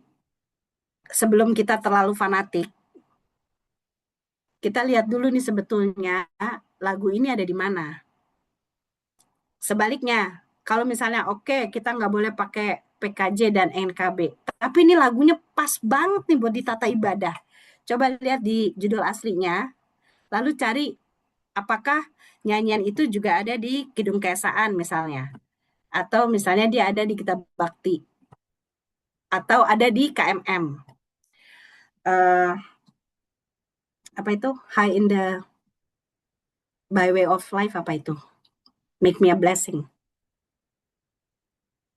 sebelum kita terlalu fanatik, kita lihat dulu nih sebetulnya lagu ini ada di mana. Sebaliknya, kalau misalnya oke, kita nggak boleh pakai PKJ dan NKB, tapi ini lagunya pas banget nih buat ditata ibadah. Coba lihat di judul aslinya, lalu cari apakah nyanyian itu juga ada di Kidung Keesaan misalnya, atau misalnya dia ada di Kitab Bakti, atau ada di KMM. apa itu? High in the by way of life, apa itu? Make me a blessing.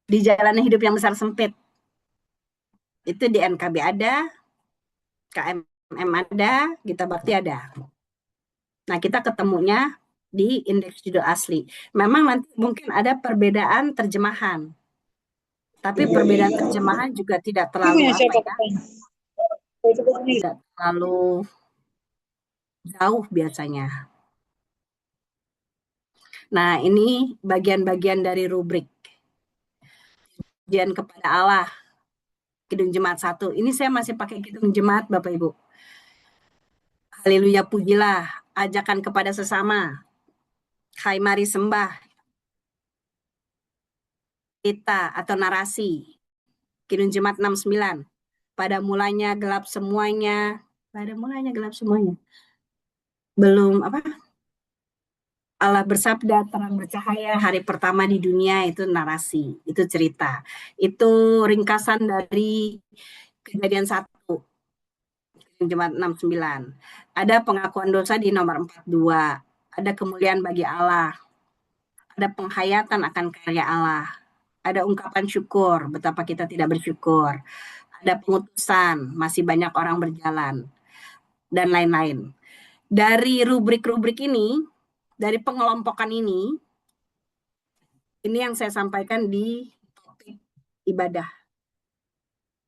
Di jalan hidup yang besar sempit. Itu di NKB ada, KMM ada, Gita Bakti ada. Nah, kita ketemunya di indeks judul asli. Memang nanti mungkin ada perbedaan terjemahan. Tapi perbedaan terjemahan juga tidak terlalu tidak terlalu jauh biasanya. Nah, ini bagian-bagian dari rubrik. Pujian kepada Allah. Kidung Jemaat 1. Ini saya masih pakai Kidung Jemaat, Bapak Ibu. Haleluya pujilah, ajakan kepada sesama. Hai mari sembah. Kita atau narasi. Kidung Jemaat 69. Pada mulanya gelap semuanya. Pada mulanya gelap semuanya. Belum apa? Allah bersabda, terang bercahaya, hari pertama di dunia, itu narasi, itu cerita. Itu ringkasan dari Kejadian 1, Jemaat 69. Ada pengakuan dosa di nomor 42. Ada kemuliaan bagi Allah. Ada penghayatan akan karya Allah. Ada ungkapan syukur, betapa kita tidak bersyukur. Ada pengutusan, masih banyak orang berjalan. Dan lain-lain. Dari rubrik-rubrik ini, dari pengelompokan ini yang saya sampaikan di topik ibadah.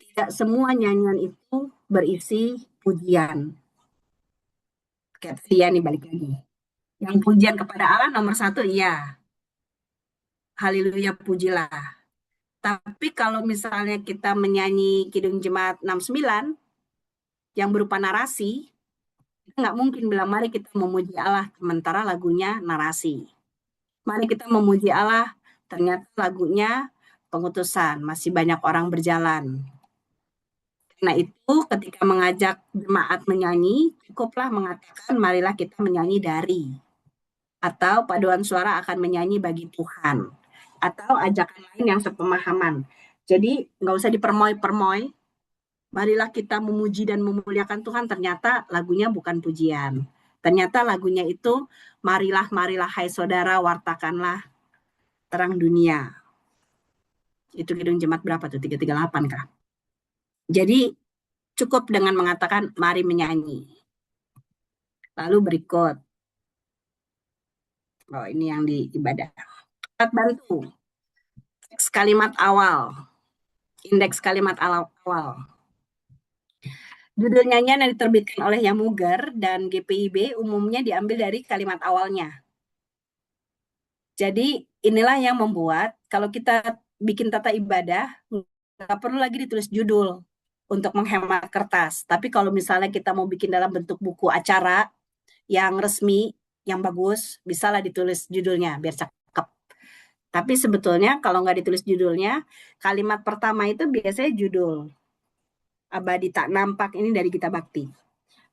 Tidak semua nyanyian itu berisi pujian. Kayak tadi ya nih, balik lagi. Yang pujian kepada Allah nomor 1, iya. Haleluya pujilah. Tapi kalau misalnya kita menyanyi Kidung Jemaat 69 yang berupa narasi, nggak mungkin bilang mari kita memuji Allah sementara lagunya narasi. Mari kita memuji Allah, ternyata lagunya pengutusan, masih banyak orang berjalan. Nah itu ketika mengajak jemaat menyanyi, cukuplah mengatakan marilah kita menyanyi dari. Atau paduan suara akan menyanyi bagi Tuhan. Atau ajakan lain yang sepemahaman. Jadi nggak usah dipermoy-permoy. Marilah kita memuji dan memuliakan Tuhan, ternyata lagunya bukan pujian. Ternyata lagunya itu, marilah, marilah hai saudara, wartakanlah terang dunia. Itu Kidung Jemaat berapa tuh? 338 kah? Jadi cukup dengan mengatakan mari menyanyi. Lalu berikut. Oh, ini yang di ibadah. Alat bantu. Teks kalimat awal. Indeks kalimat awal. Judul nyanyian yang diterbitkan oleh Yamuger dan GPIB umumnya diambil dari kalimat awalnya. Jadi inilah yang membuat kalau kita bikin tata ibadah, nggak perlu lagi ditulis judul untuk menghemat kertas. Tapi kalau misalnya kita mau bikin dalam bentuk buku acara yang resmi, yang bagus, bisalah ditulis judulnya biar cakep. Tapi sebetulnya kalau nggak ditulis judulnya, kalimat pertama itu biasanya judul. Abadi tak nampak, ini dari Gita Bakti.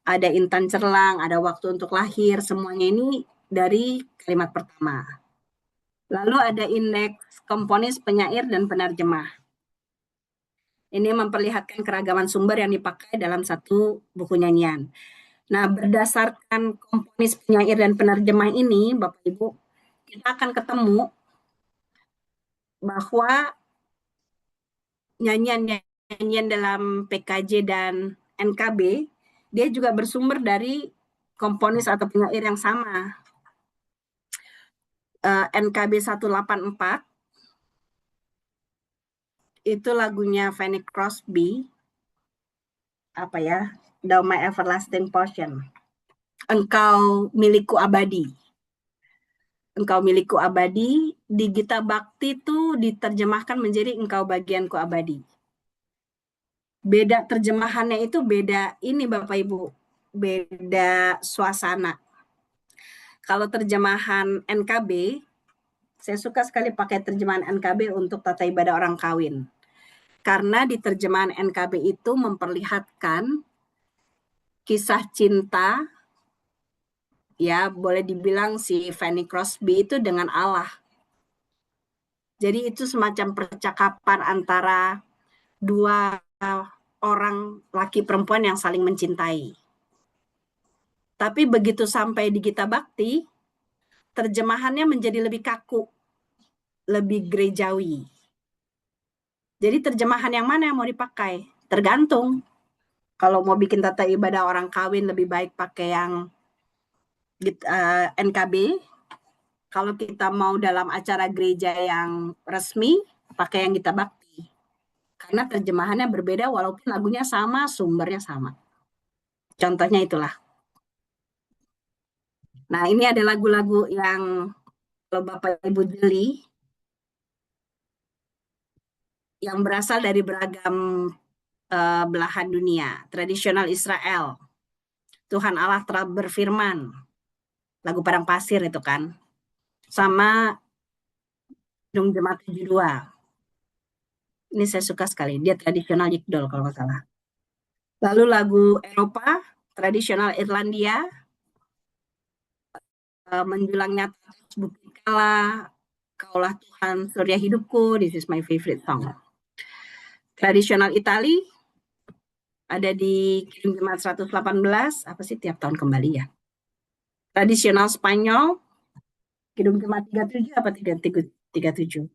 Ada intan cerlang, ada waktu untuk lahir, semuanya ini dari kalimat pertama. Lalu ada indeks komponis, penyair, dan penerjemah. Ini memperlihatkan keragaman sumber yang dipakai dalam satu buku nyanyian. Nah, berdasarkan komponis, penyair, dan penerjemah ini, Bapak Ibu, kita akan ketemu bahwa nyanyian dalam PKJ dan NKB, dia juga bersumber dari komponis atau penyair yang sama. NKB 184, itu lagunya Fanny Crosby, apa ya, Thou My Everlasting Portion. Engkau milikku abadi. Engkau milikku abadi, di Gita Bakti itu diterjemahkan menjadi engkau bagianku abadi. Beda terjemahannya itu beda ini Bapak Ibu, beda suasana. Kalau terjemahan NKB, saya suka sekali pakai terjemahan NKB untuk tata ibadah orang kawin. Karena di terjemahan NKB itu memperlihatkan kisah cinta, ya boleh dibilang si Fanny Crosby itu dengan Allah. Jadi itu semacam percakapan antara dua orang laki perempuan yang saling mencintai. Tapi begitu sampai di Gita Bhakti, terjemahannya menjadi lebih kaku, lebih gerejawi. Jadi terjemahan yang mana yang mau dipakai? Tergantung. Kalau mau bikin tata ibadah orang kawin, lebih baik pakai yang NKB. Kalau kita mau dalam acara gereja yang resmi, pakai yang Gita Bhakti. Karena terjemahannya berbeda walaupun lagunya sama, sumbernya sama. Contohnya itulah. Nah, ini ada lagu-lagu yang kalau Bapak Ibu jeli, yang berasal dari beragam belahan dunia. Tradisional Israel, Tuhan Allah telah berfirman, lagu Padang Pasir itu kan, sama Kidung Jemaat 72. Ini saya suka sekali, dia tradisional Yigdol kalau nggak salah. Lalu lagu Eropa, tradisional Irlandia, menjulang nyata bukti kala, kaulah Tuhan surya hidupku, this is my favorite song. Tradisional Itali, ada di Kidung Jemaat 118, apa sih tiap tahun kembali ya. Tradisional Spanyol, Kidung Jemaat 37 apa 37?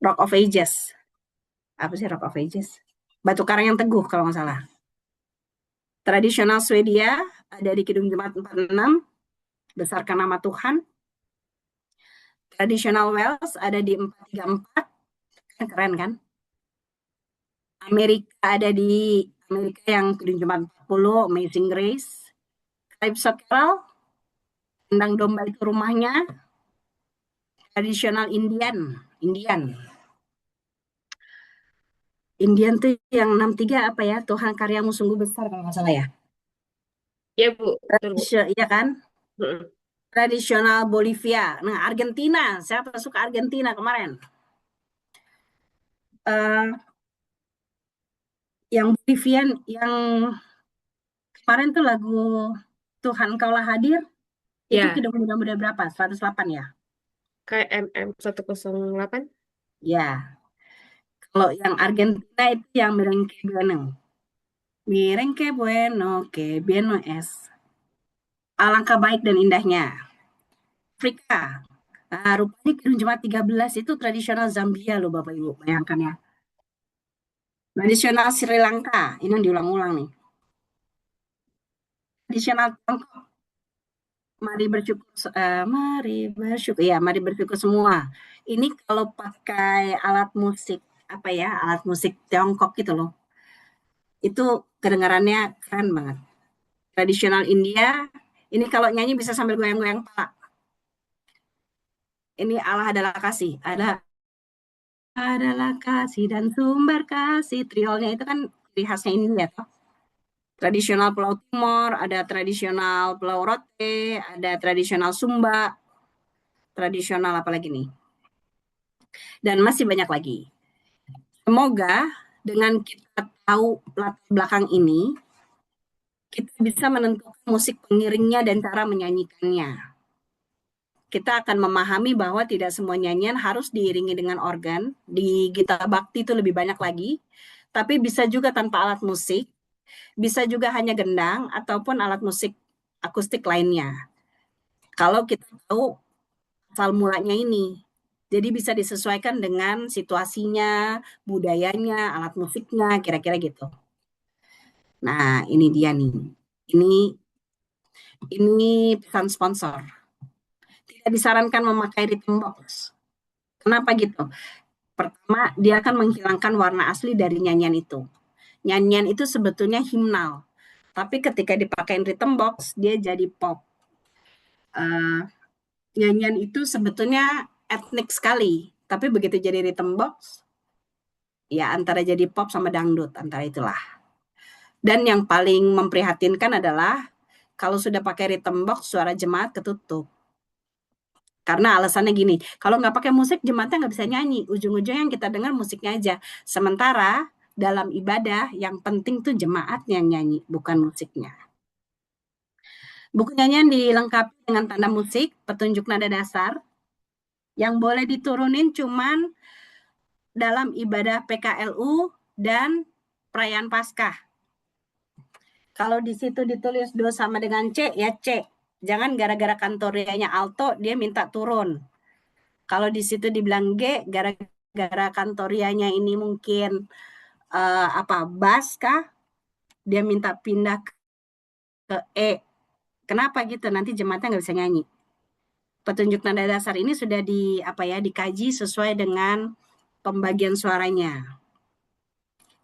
Rock of Ages. Apa sih Rock of Ages? Batu Karang yang Teguh kalau nggak salah. Tradisional Swedia, ada di Kidung Jemaat 46, Besarkan Nama Tuhan. Tradisional Wales, ada di 434, keren kan? Amerika, ada di Amerika yang Kidung Jemaat 40, Amazing Grace. Tribes of Carol, Kandang Domba Itu Rumahnya. Tradisional Indian tuh yang 63 apa ya? Tuhan karyamu sungguh besar kalau nggak salah ya. Ya Bu, betul Bu. Iya kan? Mm-mm. Tradisional Bolivia. Nah, Argentina. Siapa suka Argentina kemarin? Yang Bolivian, yang kemarin tuh lagu Tuhan Kaulah Hadir. Itu Ya, Kidung Muda-Muda berapa? 108 ya? KMM 108. Ya. Kalau yang Argentina itu yang Merengue Bueno. Merengue Bueno, que bueno es. Alangkah baik dan indahnya. Afrika. Nah, rupanya Kidung Jemaat 13 itu tradisional Zambia loh Bapak Ibu. Bayangkan ya. Tradisional Sri Lanka. Ini yang diulang-ulang nih. Tradisional Tiongkok. Mari bersyukur semua. Ini kalau pakai alat musik apa ya, alat musik Tiongkok gitu loh. Itu kedengarannya keren banget. Tradisional India, ini kalau nyanyi bisa sambil goyang-goyang kepala. Ini Allah adalah kasih, adalah kasih dan sumber kasih. Triolnya itu kan ciri khasnya India toh. Tradisional Pulau Timor, ada tradisional Pulau Rote, ada tradisional Sumba, tradisional apa lagi nih? Dan masih banyak lagi. Semoga dengan kita tahu latar belakang ini, kita bisa menentukan musik pengiringnya dan cara menyanyikannya. Kita akan memahami bahwa tidak semua nyanyian harus diiringi dengan organ. Di Gita Bhakti itu lebih banyak lagi. Tapi bisa juga tanpa alat musik. Bisa juga hanya gendang ataupun alat musik akustik lainnya. Kalau kita tahu asal mulanya ini. Jadi bisa disesuaikan dengan situasinya, budayanya, alat musiknya, kira-kira gitu. Nah, ini dia nih. Ini pesan sponsor. Tidak disarankan memakai rhythm box. Kenapa gitu? Pertama, dia akan menghilangkan warna asli dari nyanyian itu. Nyanyian itu sebetulnya himnal. Tapi ketika dipakai rhythm box, dia jadi pop. Nyanyian itu sebetulnya etnik sekali. Tapi begitu jadi rhythm box, ya antara jadi pop sama dangdut, antara itulah. Dan yang paling memprihatinkan adalah kalau sudah pakai rhythm box, suara jemaat ketutup. Karena alasannya gini, kalau nggak pakai musik, jemaatnya nggak bisa nyanyi. Ujung-ujungnya yang kita dengar musiknya aja. Sementara dalam ibadah, yang penting tuh jemaatnya yang nyanyi, bukan musiknya. Buku nyanyian dilengkapi dengan tanda musik, petunjuk nada dasar, yang boleh diturunin cuman dalam ibadah PKLU dan perayaan Paskah. Kalau di situ ditulis do sama dengan C, ya C. Jangan gara-gara kantorianya alto dia minta turun. Kalau di situ dibilang G, gara-gara kantorianya ini mungkin bass kah? Dia minta pindah ke E. Kenapa gitu? Nanti jemaatnya nggak bisa nyanyi. Petunjuk nada dasar ini sudah dikaji sesuai dengan pembagian suaranya.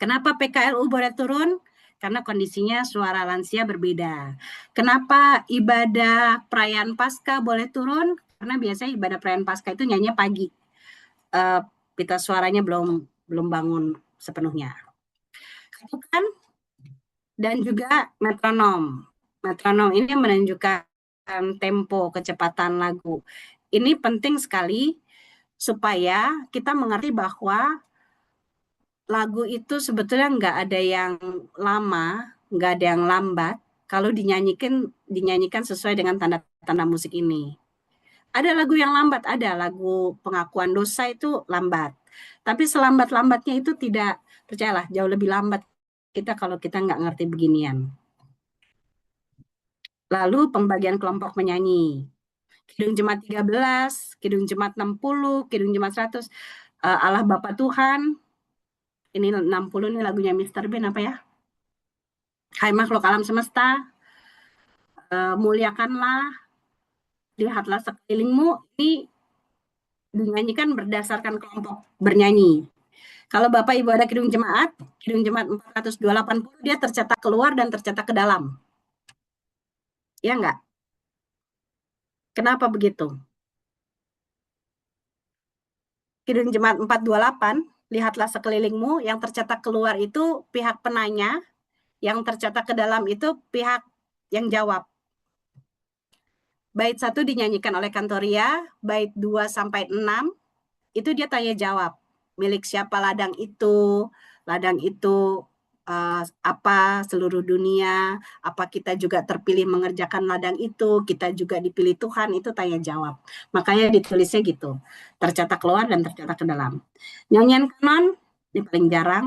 Kenapa PKLU boleh turun? Karena kondisinya suara lansia berbeda. Kenapa ibadah perayaan Paskah boleh turun? Karena biasanya ibadah perayaan Paskah itu nyanyi pagi. Pita suaranya belum bangun sepenuhnya. Kan? Dan juga metronom. Metronom ini menunjukkan tempo, kecepatan lagu. Ini penting sekali supaya kita mengerti bahwa lagu itu sebetulnya nggak ada yang lama, nggak ada yang lambat. Kalau dinyanyikan sesuai dengan tanda-tanda musik ini. Ada lagu yang lambat, ada lagu pengakuan dosa itu lambat. Tapi selambat-lambatnya itu tidak, percayalah, jauh lebih lambat kalau kita nggak ngerti beginian. Lalu pembagian kelompok menyanyi. Kidung Jemaat 13, Kidung Jemaat 60, Kidung Jemaat 100. Allah Bapa Tuhan. Ini 60 ini lagunya Mr. Ben apa ya? Hai makhluk alam semesta. Muliakanlah. Lihatlah sekelilingmu. Ini dinyanyikan berdasarkan kelompok bernyanyi. Kalau Bapak Ibu ada Kidung Jemaat 480 dia tercetak keluar dan tercetak ke dalam. Ya enggak? Kenapa begitu? Kidung Jemaat 428, lihatlah sekelilingmu, yang tercetak keluar itu pihak penanya, yang tercetak ke dalam itu pihak yang jawab. Bait 1 dinyanyikan oleh Kantoria, bait 2 sampai 6 itu dia tanya jawab. Milik siapa ladang itu? Ladang itu apa seluruh dunia? Apa kita juga terpilih mengerjakan ladang itu? Kita juga dipilih Tuhan, itu tanya jawab. Makanya ditulisnya gitu. Tercetak keluar dan tercetak ke dalam. Nyanyian kanon ini paling jarang.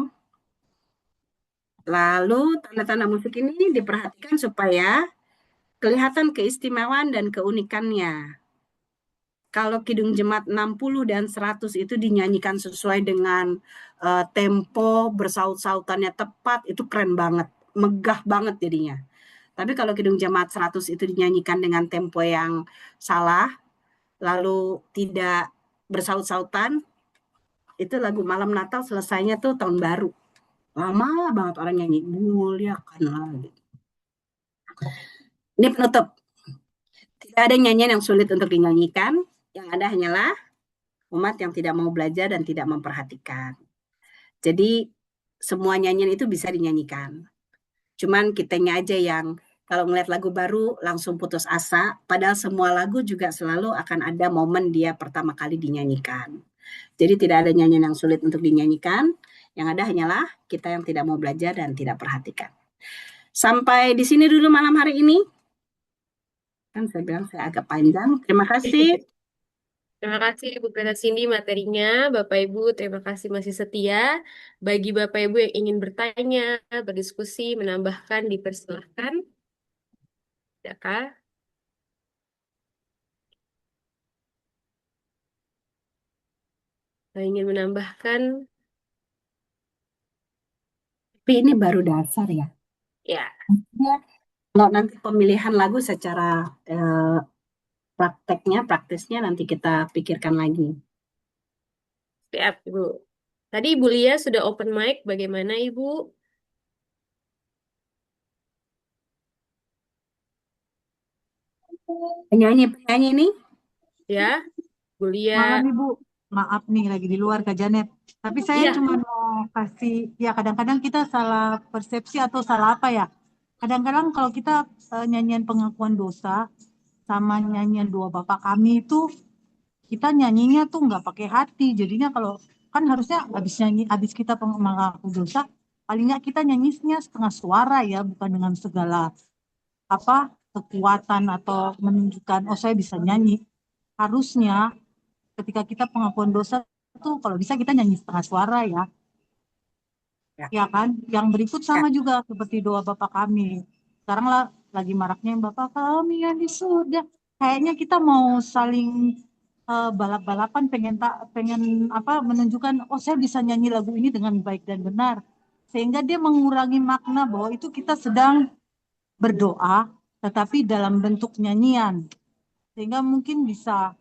Lalu tanda-tanda musik ini diperhatikan supaya kelihatan keistimewaan dan keunikannya. Kalau Kidung Jemaat 60 dan 100 itu dinyanyikan sesuai dengan tempo, bersaut-sautannya tepat, itu keren banget, megah banget jadinya. Tapi kalau Kidung Jemaat 100 itu dinyanyikan dengan tempo yang salah, lalu tidak bersaut-sautan, itu lagu Malam Natal selesainya tuh tahun baru. Lama banget orang nyanyi, muliakanlah. Ini penutup. Tidak ada nyanyian yang sulit untuk dinyanyikan. Yang ada hanyalah umat yang tidak mau belajar dan tidak memperhatikan. Jadi semua nyanyian itu bisa dinyanyikan. Cuman kitanya aja yang kalau ngeliat lagu baru langsung putus asa. Padahal semua lagu juga selalu akan ada momen dia pertama kali dinyanyikan. Jadi tidak ada nyanyian yang sulit untuk dinyanyikan. Yang ada hanyalah kita yang tidak mau belajar dan tidak perhatikan. Sampai di sini dulu malam hari ini. Kan saya bilang saya agak panjang. Terima kasih. Terima kasih Ibu Pendeta Cindy materinya. Bapak Ibu terima kasih masih setia. Bagi Bapak Ibu yang ingin bertanya, berdiskusi, menambahkan, dipersilahkan. Ya kah? Ingin menambahkan? Tapi ini baru dasar ya. Ya. Kalau nanti pemilihan lagu secara praktisnya nanti kita pikirkan lagi. Siap, Ibu. Tadi Ibu Lia sudah open mic, bagaimana Ibu? Penyanyi ini? Ya, Bu Lia. Malam Ibu, maaf nih lagi di luar Kak Janet. Tapi saya cuma mau kasih, ya kadang-kadang kita salah persepsi atau salah apa ya. Kadang-kadang kalau kita nyanyian pengakuan dosa sama nyanyian Doa Bapa Kami itu kita nyanyinya tuh nggak pakai hati. Jadinya kalau kan harusnya habis kita mengaku dosa, paling nggak kita nyanyinya setengah suara ya, bukan dengan segala kekuatan atau menunjukkan oh saya bisa nyanyi. Harusnya ketika kita pengakuan dosa tuh kalau bisa kita nyanyi setengah suara ya. Ya kan? Yang berikut sama juga seperti doa Bapa kami. Sekarang lah lagi maraknya yang Bapa kami yang di surga. Kayaknya kita mau saling balap-balapan pengen apa menunjukkan oh saya bisa nyanyi lagu ini dengan baik dan benar. Sehingga dia mengurangi makna bahwa itu kita sedang berdoa tetapi dalam bentuk nyanyian. Sehingga mungkin bisa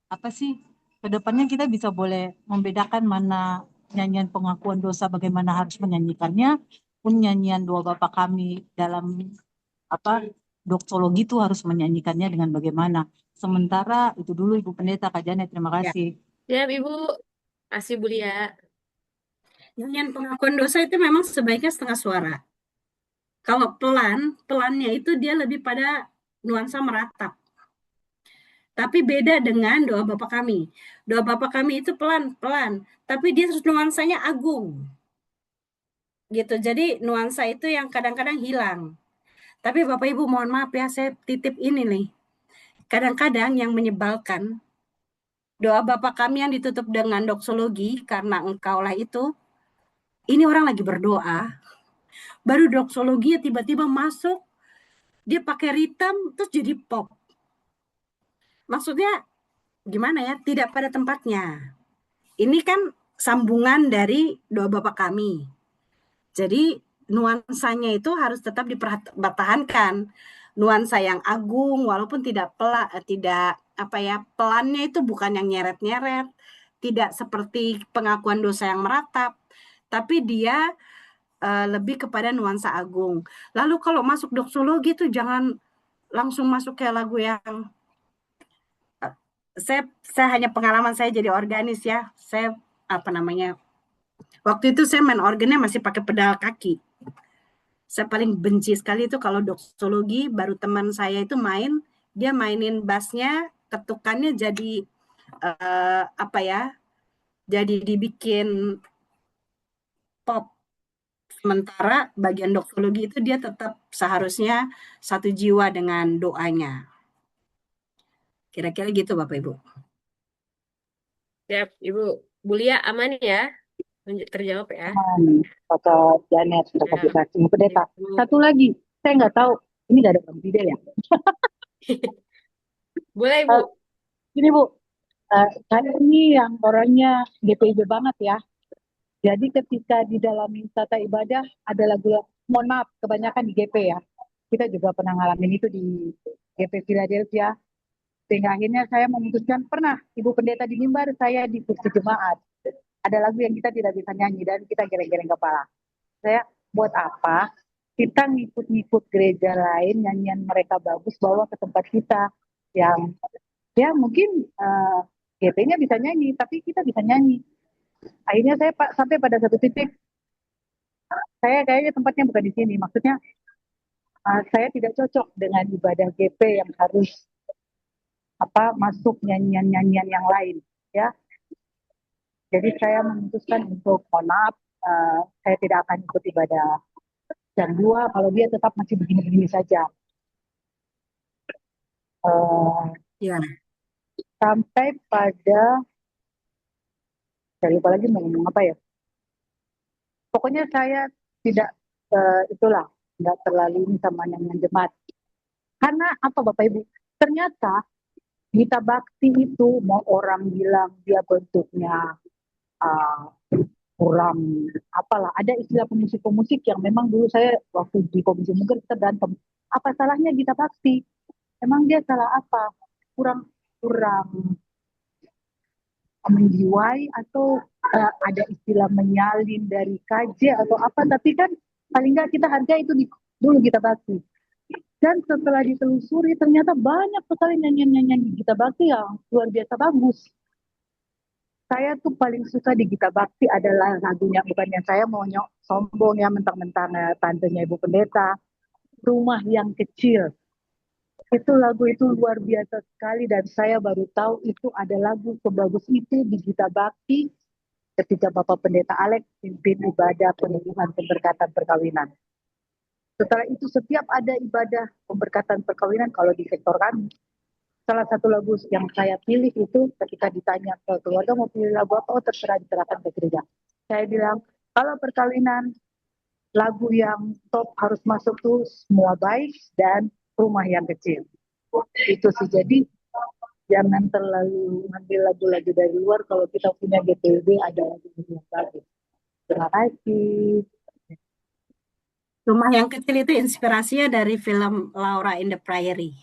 apa sih kedepannya kita bisa boleh membedakan mana nyanyian pengakuan dosa bagaimana harus menyanyikannya pun nyanyian doa Bapa kami dalam apa doksologi itu harus menyanyikannya dengan bagaimana. Sementara itu dulu Ibu Pendeta Kak Janet, terima kasih. Ya, Ibu. Kasih Bu Lia. Nyanyian pengakuan dosa itu memang sebaiknya setengah suara. Kalau pelannya itu dia lebih pada nuansa meratap. Tapi beda dengan doa Bapa kami. Doa Bapa kami itu pelan-pelan, tapi dia nuansanya agung. Gitu. Jadi nuansa itu yang kadang-kadang hilang. Tapi Bapak Ibu mohon maaf ya, saya titip ini nih. Kadang-kadang yang menyebalkan doa Bapa kami yang ditutup dengan doksologi karena engkaulah itu, ini orang lagi berdoa, baru doksologi tiba-tiba masuk, dia pakai ritem terus jadi pop. Maksudnya gimana ya? Tidak pada tempatnya. Ini kan sambungan dari doa Bapa kami. Jadi nuansanya itu harus tetap dipertahankan. Nuansa yang agung walaupun tidak pelannya itu bukan yang nyeret-nyeret, tidak seperti pengakuan dosa yang meratap, tapi dia lebih kepada nuansa agung. Lalu kalau masuk doksologi itu jangan langsung masuk ke lagu yang saya hanya pengalaman saya jadi organis ya. Saya waktu itu saya main organnya masih pakai pedal kaki. Saya paling benci sekali itu kalau doksologi, baru teman saya itu dia mainin bassnya, ketukannya jadi jadi dibikin pop. Sementara bagian doksologi itu dia tetap seharusnya satu jiwa dengan doanya. Kira-kira gitu Bapak Ibu. Siap, Ibu. Bu Lia aman ya? Terjawab ya. Kakak Janet, Kakak Ya. Bupati, Ibu Pendeta. Ibu. Satu lagi, saya nggak tahu, ini nggak ada Bang Bida ya? Boleh, Ibu. Ini Bu, saya ini yang orangnya GPIB banget ya. Jadi ketika di dalam tata ibadah ada lagu, mohon maaf, kebanyakan di GP ya. Kita juga pernah ngalamin itu di GP Philadelphia. Sehingga akhirnya saya memutuskan, pernah Ibu Pendeta di mimbar, saya di kursi jemaat. Ada lagu yang kita tidak bisa nyanyi dan kita geleng-geleng kepala. Saya buat apa? Kita ngikut-ngikut gereja lain, nyanyian mereka bagus, bawa ke tempat kita yang ya mungkin GP-nya bisa nyanyi, tapi kita bisa nyanyi. Akhirnya saya sampai pada satu titik, saya kayaknya tempatnya bukan di sini. Maksudnya saya tidak cocok dengan ibadah GP yang harus masuk nyanyian-nyanyian yang lain, ya. Jadi saya memutuskan untuk mohon maaf, saya tidak akan ikut ibadah jam 2 kalau dia tetap masih begini-begini saja. Ya. Sampai pada, saya lupa lagi mau ngomong apa ya. Pokoknya saya tidak itulah, nggak terlalu ini sama nyanyian jemaat. Karena apa Bapak Ibu? Ternyata Gita Bakti itu mau orang bilang dia bentuknya kurang apalah, ada istilah pemusik-pemusik yang memang dulu saya waktu di Komisi Mungkin kita berantem. Apa salahnya Gita Bakti? Emang dia salah apa? Kurang menjiwai atau ada istilah menyalin dari KJ atau apa, tapi kan paling nggak kita hargai itu dulu Gita Bakti. Dan setelah ditelusuri ternyata banyak sekali nyanyian-nyanyian di Gita Bakti yang luar biasa bagus. Saya tuh paling suka di Gita Bakti adalah lagunya, bukannya saya mau sombong ya mentang-mentang tantenya Ibu Pendeta, Rumah yang Kecil. Itu lagu itu luar biasa sekali dan saya baru tahu itu ada lagu sebagus itu di Gita Bakti ketika Bapak Pendeta Alex pimpin ibadah peneguhan pemberkatan perkawinan. Setelah itu setiap ada ibadah pemberkatan perkawinan kalau di sektor kami, salah satu lagu yang saya pilih itu ketika ditanya ke keluarga mau pilih lagu apa, oh terserah diserahkan ke gereja. Saya bilang Kalau perkawinan, lagu yang top harus masuk tuh Semua Baik dan Rumah yang Kecil. Itu sih, jadi jangan terlalu ngambil lagu-lagu dari luar. Kalau kita punya GPB ada lagu-lagu yang bagus. Terima kasih. Rumah yang Kecil itu inspirasinya dari film Laura in the Prairie.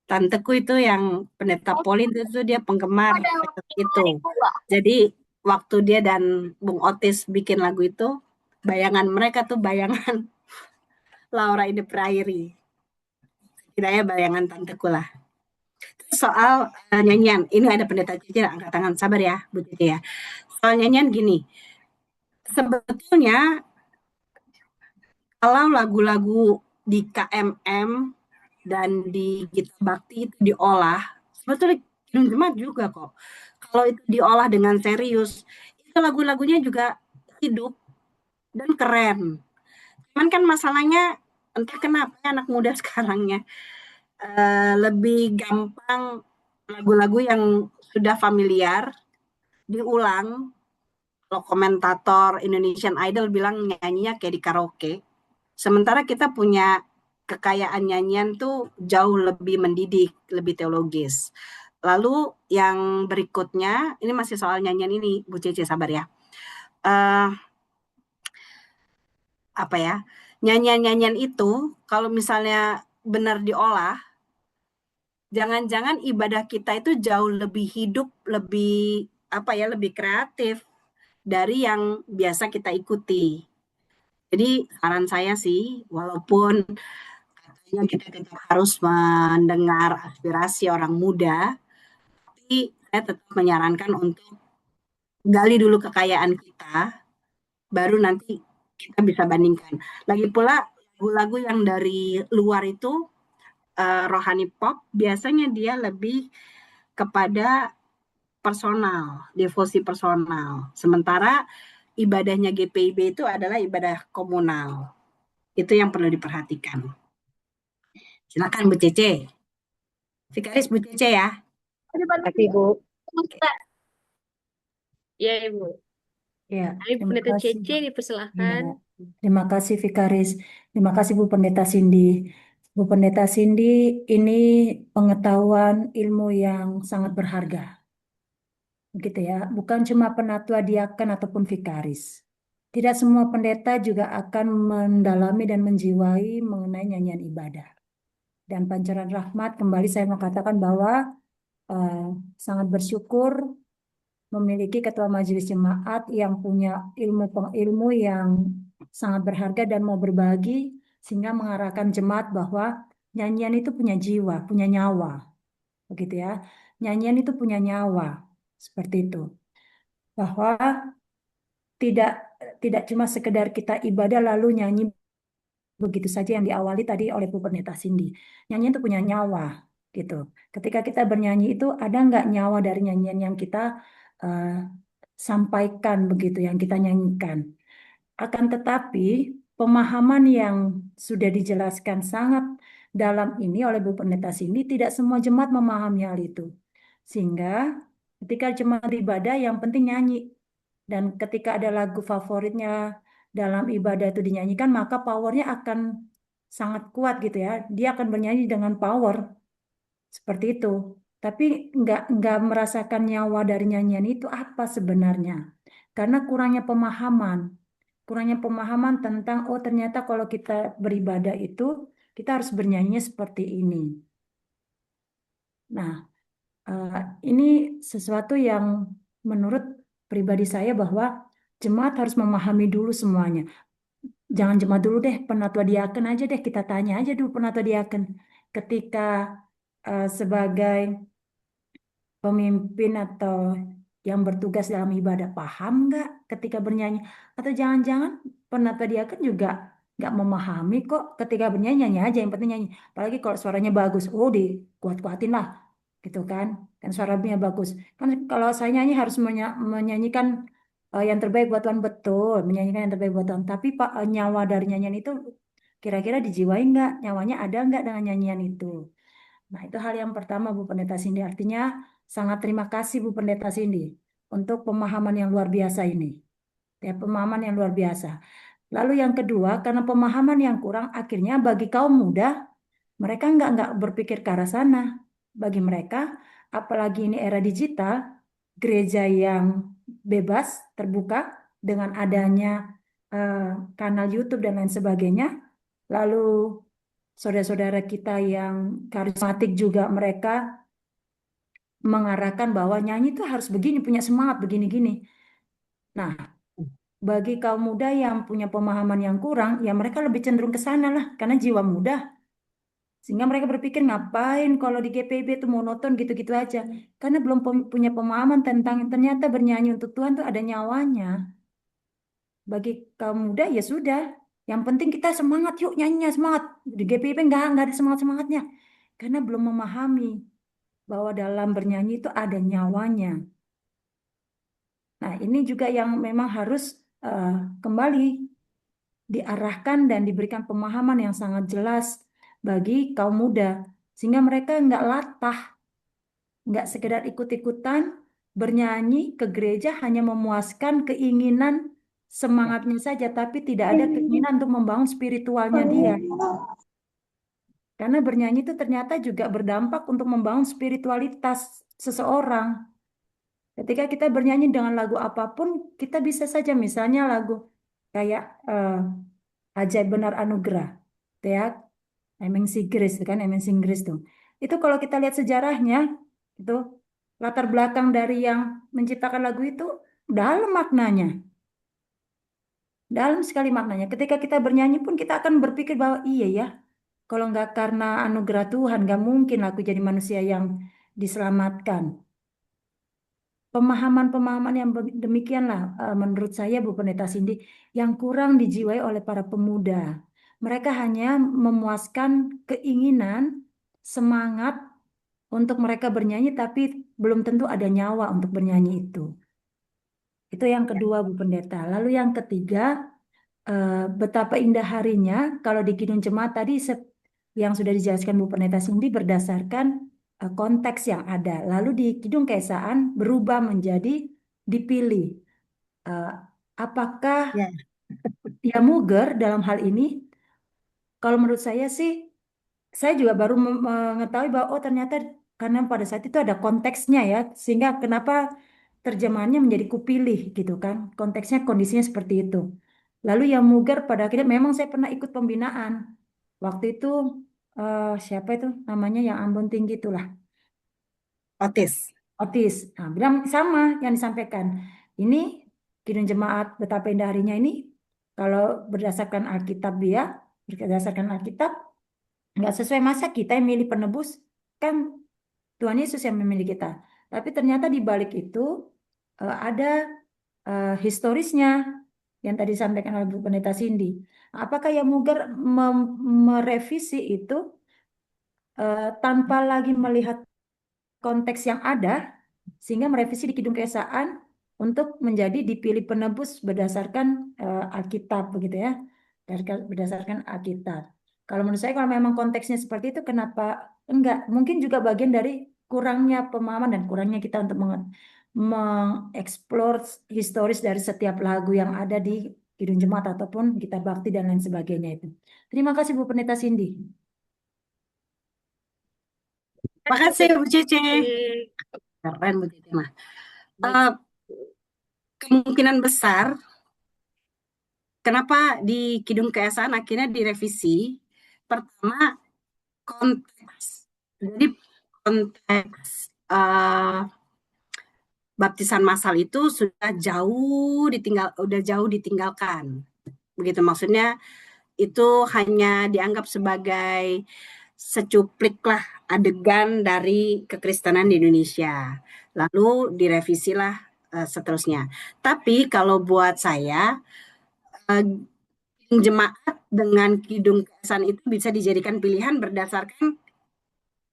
Tanteku itu yang pendeta Pauline itu dia penggemar film itu. Jadi waktu dia dan Bung Otis bikin lagu itu, bayangan mereka tuh bayangan Laura in the Prairie. Tidaknya bayangan tanteku lah. Terus soal nyanyian, ini ada pendeta Cici angkat tangan, sabar ya Bu Cici ya. Soal nyanyian gini, sebetulnya kalau lagu-lagu di KMM dan di Gita Bakti itu diolah, sebetulnya Kidung Jemaat juga kok. Kalau itu diolah dengan serius, itu lagu-lagunya juga hidup dan keren. Cuman kan masalahnya entah kenapa anak muda sekarangnya lebih gampang lagu-lagu yang sudah familiar diulang. Kalau komentator Indonesian Idol bilang nyanyinya kayak di karaoke. Sementara kita punya kekayaan nyanyian tuh jauh lebih mendidik, lebih teologis. Lalu yang berikutnya, ini masih soal nyanyian ini, Bu Cece sabar ya. Apa ya? Nyanyian-nyanyian itu kalau misalnya benar diolah, jangan-jangan ibadah kita itu jauh lebih hidup, lebih lebih kreatif dari yang biasa kita ikuti. Jadi saran saya sih, walaupun katanya kita tetap harus mendengar aspirasi orang muda, tapi saya tetap menyarankan untuk gali dulu kekayaan kita, baru nanti kita bisa bandingkan. Lagi pula lagu-lagu yang dari luar itu rohani pop, biasanya dia lebih kepada personal, devosi personal. Sementara ibadahnya GPIB itu adalah ibadah komunal. Itu yang perlu diperhatikan. Silakan Bu Cece. Vikaris Bu Cece ya. Terima kasih, Bu. Ya, Ibu. Ya, Ini terima pendeta kasih. Cece Ya, dipersilahkan. terima kasih Vikaris. Terima kasih Bu Pendeta Cindy. Bu Pendeta Cindy, ini pengetahuan ilmu yang sangat berharga. Begitu ya, bukan cuma penatua diaken ataupun vikaris. Tidak semua pendeta juga akan mendalami dan menjiwai mengenai nyanyian ibadah. Dan Pancaran Rahmat, kembali saya mau katakan bahwa sangat bersyukur memiliki ketua majelis jemaat yang punya ilmu yang sangat berharga dan mau berbagi sehingga mengarahkan jemaat bahwa nyanyian itu punya jiwa, punya nyawa. Begitu ya. Nyanyian itu punya nyawa. Seperti itu. Bahwa tidak cuma sekedar kita ibadah lalu nyanyi begitu saja yang diawali tadi oleh Bu Pendeta Cindy. Nyanyian itu punya nyawa gitu. Ketika kita bernyanyi itu ada nggak nyawa dari nyanyian yang kita sampaikan begitu, yang kita nyanyikan. Akan tetapi pemahaman yang sudah dijelaskan sangat dalam ini oleh Bu Pendeta Cindy, tidak semua jemaat memahami hal itu. Sehingga ketika jemaat ibadah yang penting nyanyi. Dan ketika ada lagu favoritnya dalam ibadah itu dinyanyikan, maka powernya akan sangat kuat gitu ya. Dia akan bernyanyi dengan power. Seperti itu. Tapi nggak merasakan nyawa dari nyanyian itu apa sebenarnya. Karena kurangnya pemahaman. Kurangnya pemahaman tentang, oh ternyata kalau kita beribadah itu, kita harus bernyanyi seperti ini. Nah, ini sesuatu yang menurut pribadi saya bahwa jemaat harus memahami dulu semuanya. Jangan jemaat dulu deh, penatua diaken aja deh, kita tanya aja dulu penatua diaken. Ketika sebagai pemimpin atau yang bertugas dalam ibadah, paham nggak ketika bernyanyi? Atau jangan-jangan penatua diaken juga nggak memahami kok ketika bernyanyi, nyanyi aja, yang penting nyanyi. Apalagi kalau suaranya bagus, oh dikuat-kuatin lah, gitu kan suaranya bagus kan. Kalau saya nyanyi harus menyanyikan yang terbaik buat Tuhan, betul, menyanyikan yang terbaik buat Tuhan, tapi Pak, nyawa dari nyanyian itu kira-kira dijiwai nggak, nyawanya ada nggak dengan nyanyian itu. Nah, itu hal yang pertama Bu Pendeta Cindy. Artinya sangat terima kasih Bu Pendeta Cindy untuk pemahaman yang luar biasa ini. Ya, pemahaman yang luar biasa. Lalu yang kedua, karena pemahaman yang kurang, akhirnya bagi kaum muda, mereka nggak berpikir ke arah sana. Bagi mereka, apalagi ini era digital, gereja yang bebas, terbuka, dengan adanya kanal YouTube dan lain sebagainya. Lalu saudara-saudara kita yang karismatik juga mereka mengarahkan bahwa nyanyi itu harus begini, punya semangat begini-gini. Nah, bagi kaum muda yang punya pemahaman yang kurang, ya mereka lebih cenderung ke sana lah, karena jiwa muda. Sehingga mereka berpikir ngapain kalau di GPB itu monoton gitu-gitu aja. Karena belum punya pemahaman tentang ternyata bernyanyi untuk Tuhan tuh ada nyawanya. Bagi kaum muda ya sudah, yang penting kita semangat, yuk nyanyinya semangat. Di GPB nggak ada semangat-semangatnya. Karena belum memahami bahwa dalam bernyanyi itu ada nyawanya. Nah, ini juga yang memang harus kembali diarahkan dan diberikan pemahaman yang sangat jelas bagi kaum muda. Sehingga mereka nggak latah, nggak sekedar ikut-ikutan bernyanyi ke gereja hanya memuaskan keinginan semangatnya saja, tapi tidak ada keinginan untuk membangun spiritualnya dia. Karena bernyanyi itu ternyata juga berdampak untuk membangun spiritualitas seseorang. Ketika kita bernyanyi dengan lagu apapun, kita bisa saja misalnya lagu kayak Ajaib Benar Anugerah, ya, MNC Grace, kan MNC Grace tuh. Itu kalau kita lihat sejarahnya, itu latar belakang dari yang menciptakan lagu itu dalam maknanya. Dalam sekali maknanya. Ketika kita bernyanyi pun kita akan berpikir bahwa iya ya, kalau nggak karena anugerah Tuhan, nggak mungkin aku jadi manusia yang diselamatkan. Pemahaman-pemahaman yang demikianlah menurut saya Bu Pendeta Cindy yang kurang dijiwai oleh para pemuda. Mereka hanya memuaskan keinginan, semangat untuk mereka bernyanyi, tapi belum tentu ada nyawa untuk bernyanyi itu. Itu yang kedua Bu Pendeta. Lalu yang ketiga, betapa indah harinya kalau di Kidung Jemaat tadi yang sudah dijelaskan Bu Pendeta Cindy berdasarkan konteks yang ada. Lalu di Kidung Keesaan berubah menjadi dipilih. Apakah ya Muger dalam hal ini? Kalau menurut saya sih, saya juga baru mengetahui bahwa oh ternyata karena pada saat itu ada konteksnya ya, sehingga kenapa terjemahannya menjadi kupilih gitu kan. Konteksnya kondisinya seperti itu. Lalu yang Muger pada akhirnya memang saya pernah ikut pembinaan. Waktu itu siapa itu namanya yang Ambon tinggi itulah. Otis. Nah, bilang sama yang disampaikan. Ini Kidung Jemaat Betapa Indah Harinya ini kalau berdasarkan Alkitab dia, berdasarkan Alkitab nggak sesuai, masa kita yang milih penebus, kan Tuhan Yesus yang memilih kita. Tapi ternyata di balik itu ada historisnya yang tadi disampaikan oleh Bu Pendeta Cindy. Apakah yang Muger merevisi itu tanpa lagi melihat konteks yang ada, sehingga merevisi di Kidung Keesaan untuk menjadi dipilih penebus berdasarkan Alkitab begitu ya, berdasarkan Alkitab. Kalau menurut saya kalau memang konteksnya seperti itu, kenapa enggak? Mungkin juga bagian dari kurangnya pemahaman dan kurangnya kita untuk mengeksplor historis dari setiap lagu yang ada di Kidung Jemaat ataupun Kitab Bakti dan lain sebagainya itu. Terima kasih Bu Pendeta Cindy. Makasih Bu Cici. Keren Bu Cici mah. Kemungkinan besar kenapa di Kidung Keesaan akhirnya direvisi. Pertama, konteks. Jadi konteks baptisan massal itu sudah jauh ditinggalkan. Begitu maksudnya, itu hanya dianggap sebagai secuplik lah adegan dari kekristenan di Indonesia. Lalu direvisilah seterusnya. Tapi kalau buat saya, jemaat dengan Kidung Keesaan itu bisa dijadikan pilihan berdasarkan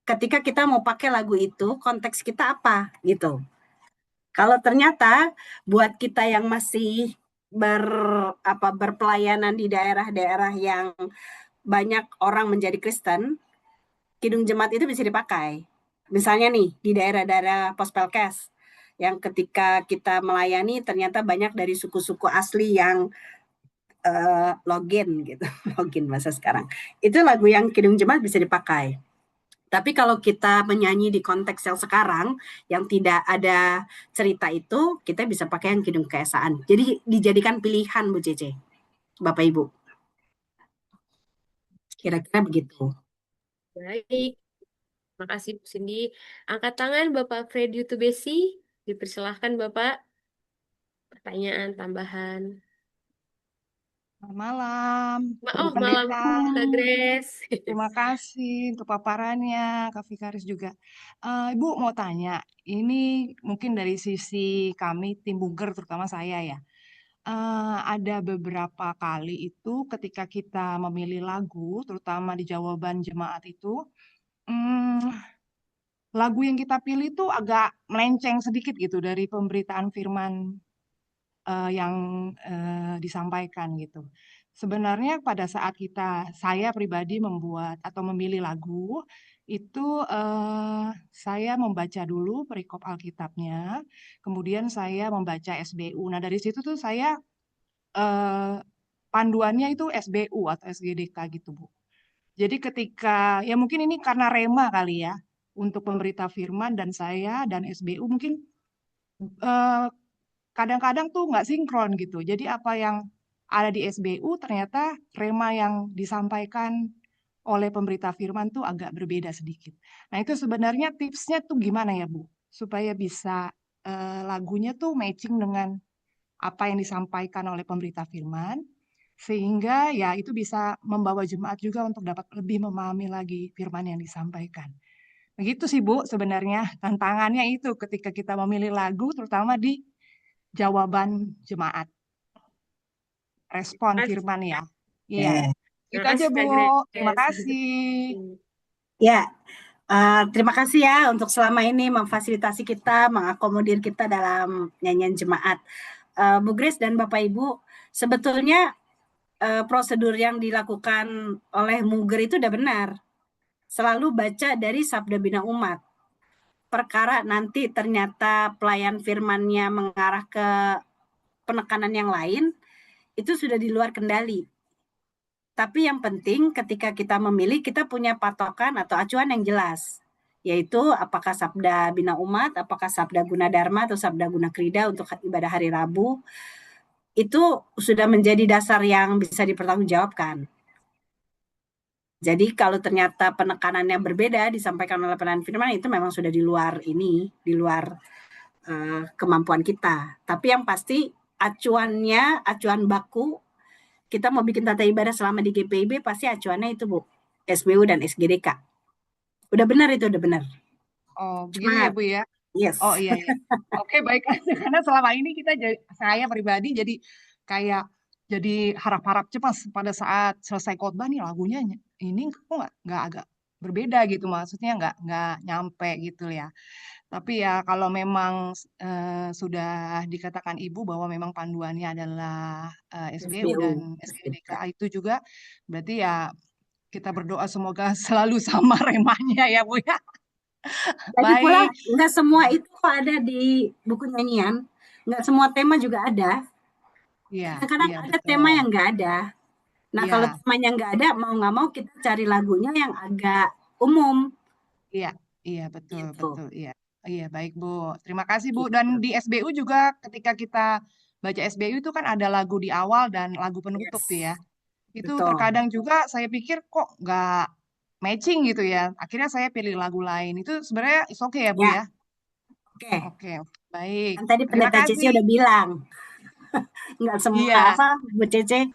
ketika kita mau pakai lagu itu, konteks kita apa gitu. Kalau ternyata buat kita yang masih berpelayanan di daerah-daerah yang banyak orang menjadi Kristen, Kidung Jemaat itu bisa dipakai. Misalnya nih di daerah-daerah Pospelkes, yang ketika kita melayani ternyata banyak dari suku-suku asli yang login gitu, login bahasa sekarang. Itu lagu yang Kidung Jemaat bisa dipakai. Tapi kalau kita menyanyi di konteks yang sekarang, yang tidak ada cerita itu, kita bisa pakai yang Kidung Keesaan. Jadi dijadikan pilihan Bu Cece, Bapak Ibu. Kira-kira begitu. Baik. Makasih Bu Cindy. Angkat tangan Bapak Freddy Utubesi. Dipersilahkan Bapak. Pertanyaan tambahan. Selamat malam, Oh, Bu malam Pendeta. Kak Grace. Terima kasih untuk paparannya, Kak Vikaris juga. Ibu mau tanya, ini mungkin dari sisi kami tim Buger, terutama saya ya. Ada beberapa kali itu ketika kita memilih lagu, terutama di jawaban jemaat itu, lagu yang kita pilih itu agak melenceng sedikit gitu dari pemberitaan firman yang disampaikan gitu. Sebenarnya pada saat saya pribadi membuat atau memilih lagu, itu saya membaca dulu perikop Alkitabnya, kemudian saya membaca SBU. Nah dari situ tuh saya panduannya itu SBU atau SGDK gitu Bu. Jadi ketika, ya mungkin ini karena rema kali ya, untuk pemberita firman dan saya dan SBU mungkin kadang-kadang tuh nggak sinkron gitu. Jadi apa yang ada di SBU ternyata rema yang disampaikan oleh pemberita firman tuh agak berbeda sedikit. Nah itu sebenarnya tipsnya tuh gimana ya Bu? Supaya bisa lagunya tuh matching dengan apa yang disampaikan oleh pemberita firman, sehingga ya itu bisa membawa jemaat juga untuk dapat lebih memahami lagi firman yang disampaikan. Begitu sih Bu sebenarnya tantangannya itu ketika kita memilih lagu terutama di jawaban jemaat. Respon firman ya. Iya. Itu aja Bu. Terima kasih. Ya, terima kasih ya untuk selama ini memfasilitasi kita, mengakomodir kita dalam nyanyian jemaat. Bu Grace dan Bapak Ibu, sebetulnya prosedur yang dilakukan oleh Muger itu udah benar. Selalu baca dari Sabda Bina Umat. Perkara nanti ternyata pelayan firmannya mengarah ke penekanan yang lain, itu sudah di luar kendali. Tapi yang penting ketika kita memilih, kita punya patokan atau acuan yang jelas, yaitu apakah Sabda Bina Umat, apakah Sabda Guna Dharma atau Sabda Guna Krida untuk ibadah hari Rabu, itu sudah menjadi dasar yang bisa dipertanggungjawabkan. Jadi kalau ternyata penekanannya berbeda disampaikan oleh pelayan firman, itu memang sudah di luar kemampuan kita. Tapi yang pasti acuan baku, kita mau bikin tata ibadah selama di GPIB, pasti acuannya itu Bu, SBU dan SGDK. Udah benar itu, udah benar. Oh, begitu ya Bu ya? Yes. Oh iya. Oke, baik. Karena selama ini saya pribadi jadi harap-harap cepat pada saat selesai khotbah nih lagunya ini kok nggak agak berbeda gitu, maksudnya nggak nyampe gitu ya. Tapi ya kalau memang sudah dikatakan Ibu bahwa memang panduannya adalah SBU dan SGDK itu juga berarti ya kita berdoa semoga selalu sama remanya ya Bu ya. Lagi pula nggak semua itu ada di buku nyanyian, nggak semua tema juga ada. Kadang-kadang ada betul. tema yang nggak ada. Nah kalau temanya nggak ada, mau nggak mau kita cari lagunya yang agak umum. Iya betul betul iya baik Bu. Terima kasih Bu. Dan di SBU juga ketika kita baca SBU itu kan ada lagu di awal dan lagu penutup tuh ya. Itu terkadang juga saya pikir kok nggak matching gitu ya. Akhirnya saya pilih lagu lain. Itu sebenarnya is okay ya Bu ya? Oke, baik. Kan tadi Pendeta Cece udah bilang. Nggak semua Bu Cece,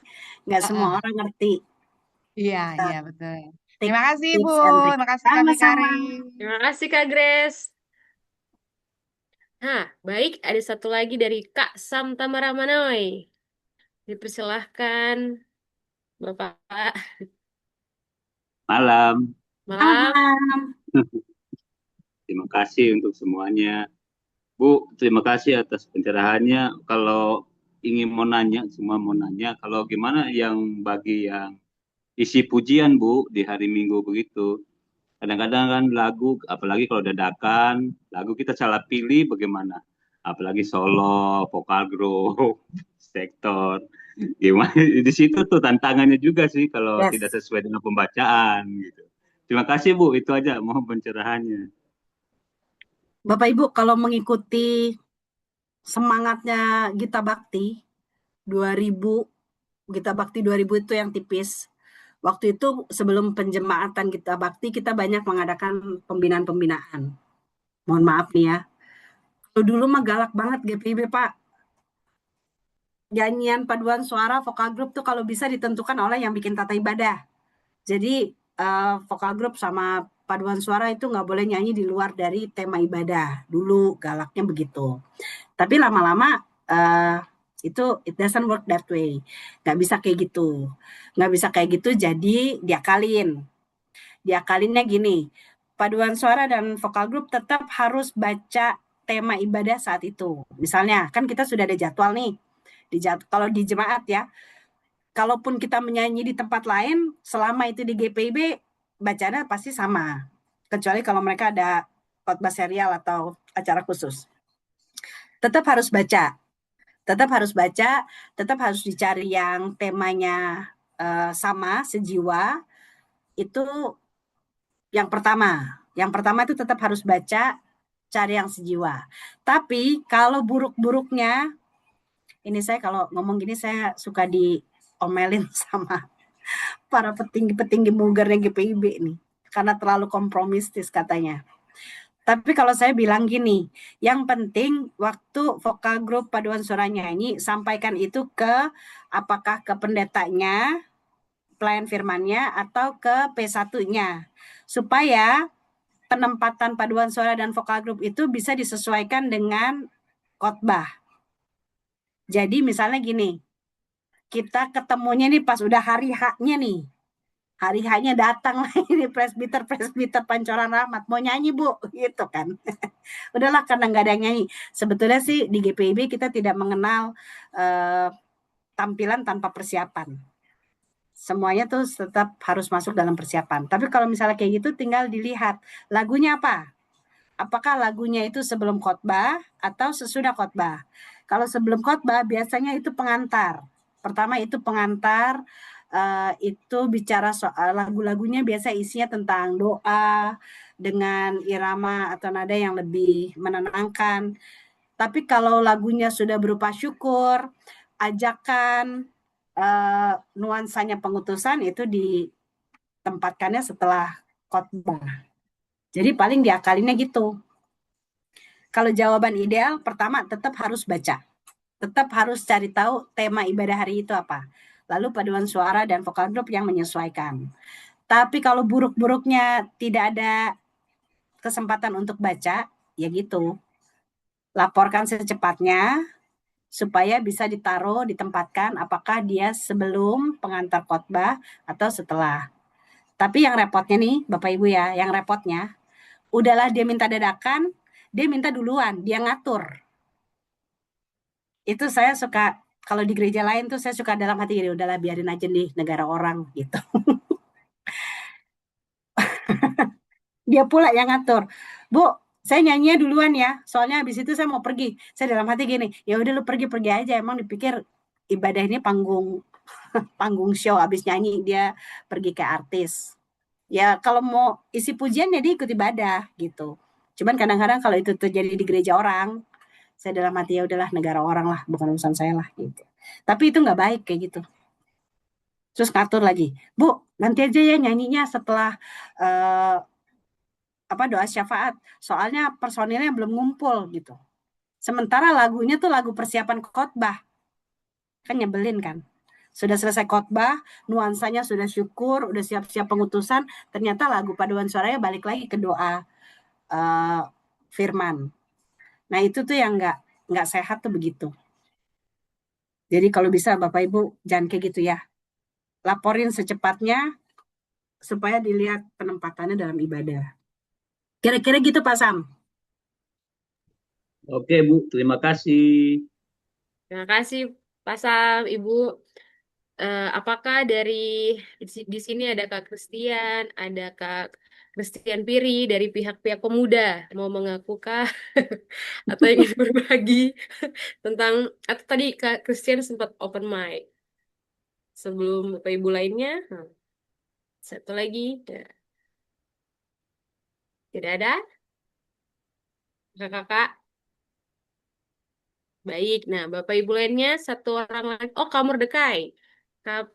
nggak semua orang ngerti. Iya betul. Terima kasih Bu. Terima kasih Kak Sama-sama. Terima kasih Kak Grace. Baik, ada satu lagi dari Kak Sam Tamara Manoy. Dipersilahkan, Bapak. Malam. Malam. Terima kasih untuk semuanya. Bu, terima kasih atas pencerahannya. Kalau ingin mau nanya, semua mau nanya, kalau gimana yang bagi yang isi pujian Bu di hari Minggu begitu. Kadang-kadang kan lagu, apalagi kalau dadakan, lagu kita salah pilih bagaimana. apalagi solo, vokal group, sektor. Gimana di situ tuh tantangannya juga sih kalau tidak Yes. sesuai dengan pembacaan gitu. Terima kasih Bu, itu aja mohon pencerahannya. Bapak Ibu kalau mengikuti semangatnya Gita Bakti 2000, Gita Bakti 2000 itu yang tipis. Waktu itu sebelum penjemaatan Gita Bakti kita banyak mengadakan pembinaan-pembinaan. Mohon maaf nih ya. Dulu mah galak banget GPIB Pak. Nyanyian paduan suara vokal grup tuh kalau bisa ditentukan oleh yang bikin tata ibadah. Jadi vokal grup sama paduan suara itu nggak boleh nyanyi di luar dari tema ibadah. Dulu galaknya begitu. Tapi lama-lama itu it doesn't work that way. Nggak bisa kayak gitu. Nggak bisa kayak gitu jadi diakalin. Diakalinnya gini, paduan suara dan vokal grup tetap harus baca tema ibadah saat itu. Misalnya, kan kita sudah ada jadwal nih. Kalau di jemaat ya, kalaupun kita menyanyi di tempat lain, selama itu di GPIB, bacanya pasti sama. Kecuali kalau mereka ada khotbah serial atau acara khusus. Tetap harus baca. Tetap harus baca, tetap harus dicari yang temanya sama, sejiwa. Itu yang pertama. Yang pertama itu tetap harus baca, cari yang sejiwa. Tapi kalau buruk-buruknya, ini saya kalau ngomong gini saya suka diomelin sama para petinggi-petinggi mugernya GPIB nih. Karena terlalu kompromistis katanya. Tapi kalau saya bilang gini, yang penting waktu vokal grup paduan suara nyanyi, sampaikan itu ke apakah ke pendetanya, pelayan firmannya, atau ke P1-nya. Supaya penempatan paduan suara dan vokal grup itu bisa disesuaikan dengan khotbah. Jadi misalnya gini, kita ketemunya nih pas udah hari H-nya nih. Hari H-nya datang lah ini presbiter Pancoran Rahmat mau nyanyi Bu gitu kan. Udahlah karena nggak ada yang nyanyi. Sebetulnya sih di GPIB kita tidak mengenal tampilan tanpa persiapan. Semuanya tuh tetap harus masuk dalam persiapan. Tapi kalau misalnya kayak gitu tinggal dilihat lagunya apa. Apakah lagunya itu sebelum khotbah atau sesudah khotbah? Kalau sebelum khotbah biasanya itu pengantar. Pertama itu pengantar, itu bicara soal lagu-lagunya biasa isinya tentang doa dengan irama atau nada yang lebih menenangkan. Tapi kalau lagunya sudah berupa syukur, ajakan, nuansanya pengutusan itu ditempatkannya setelah khotbah. Jadi paling diakalinnya gitu. Kalau jawaban ideal, pertama tetap harus baca. Tetap harus cari tahu tema ibadah hari itu apa. Lalu paduan suara dan vokal grup yang menyesuaikan. Tapi kalau buruk-buruknya tidak ada kesempatan untuk baca, ya gitu. Laporkan secepatnya supaya bisa ditaruh, ditempatkan apakah dia sebelum pengantar khotbah atau setelah. Tapi yang repotnya nih, Bapak Ibu ya, yang repotnya, udahlah dia minta dadakan, dia minta duluan, dia ngatur. Itu saya suka, kalau di gereja lain tuh saya suka dalam hati gini, udahlah biarin aja nih negara orang gitu. Dia pula yang ngatur. Bu, saya nyanyinya duluan ya, soalnya habis itu saya mau pergi. Saya dalam hati gini, ya udah lu pergi aja, emang dipikir ibadah ini panggung show, habis nyanyi dia pergi ke artis. Ya kalau mau isi pujian ya dia ikut ibadah gitu. Cuman kadang-kadang kalau itu terjadi di gereja orang, saya dalam hati ya udahlah negara orang lah, bukan urusan saya lah gitu. Tapi itu nggak baik kayak gitu. Terus ngatur lagi, Bu, nanti aja ya nyanyinya setelah doa syafaat. Soalnya personilnya belum ngumpul gitu. Sementara lagunya tuh lagu persiapan khotbah. Kan nyebelin kan? Sudah selesai khotbah, nuansanya sudah syukur, udah siap-siap pengutusan, ternyata lagu paduan suaranya balik lagi ke doa firman. Nah itu tuh yang nggak sehat tuh begitu. Jadi kalau bisa Bapak Ibu jangan kayak gitu ya. Laporin secepatnya supaya dilihat penempatannya dalam ibadah. Kira-kira gitu Pak Sam. Oke Bu, terima kasih. Terima kasih Pak Sam, Ibu. Apakah di sini ada Kak Christian, ada Kak Christian Piri dari pihak-pihak pemuda mau mengakukah atau ingin berbagi tentang, atau tadi Kak Christian sempat open mic sebelum Bapak Ibu lainnya. Satu lagi, ya. Tidak ada kakak-kakak. Baik, nah Bapak Ibu lainnya satu orang lagi. Oh, Kak Mordekai.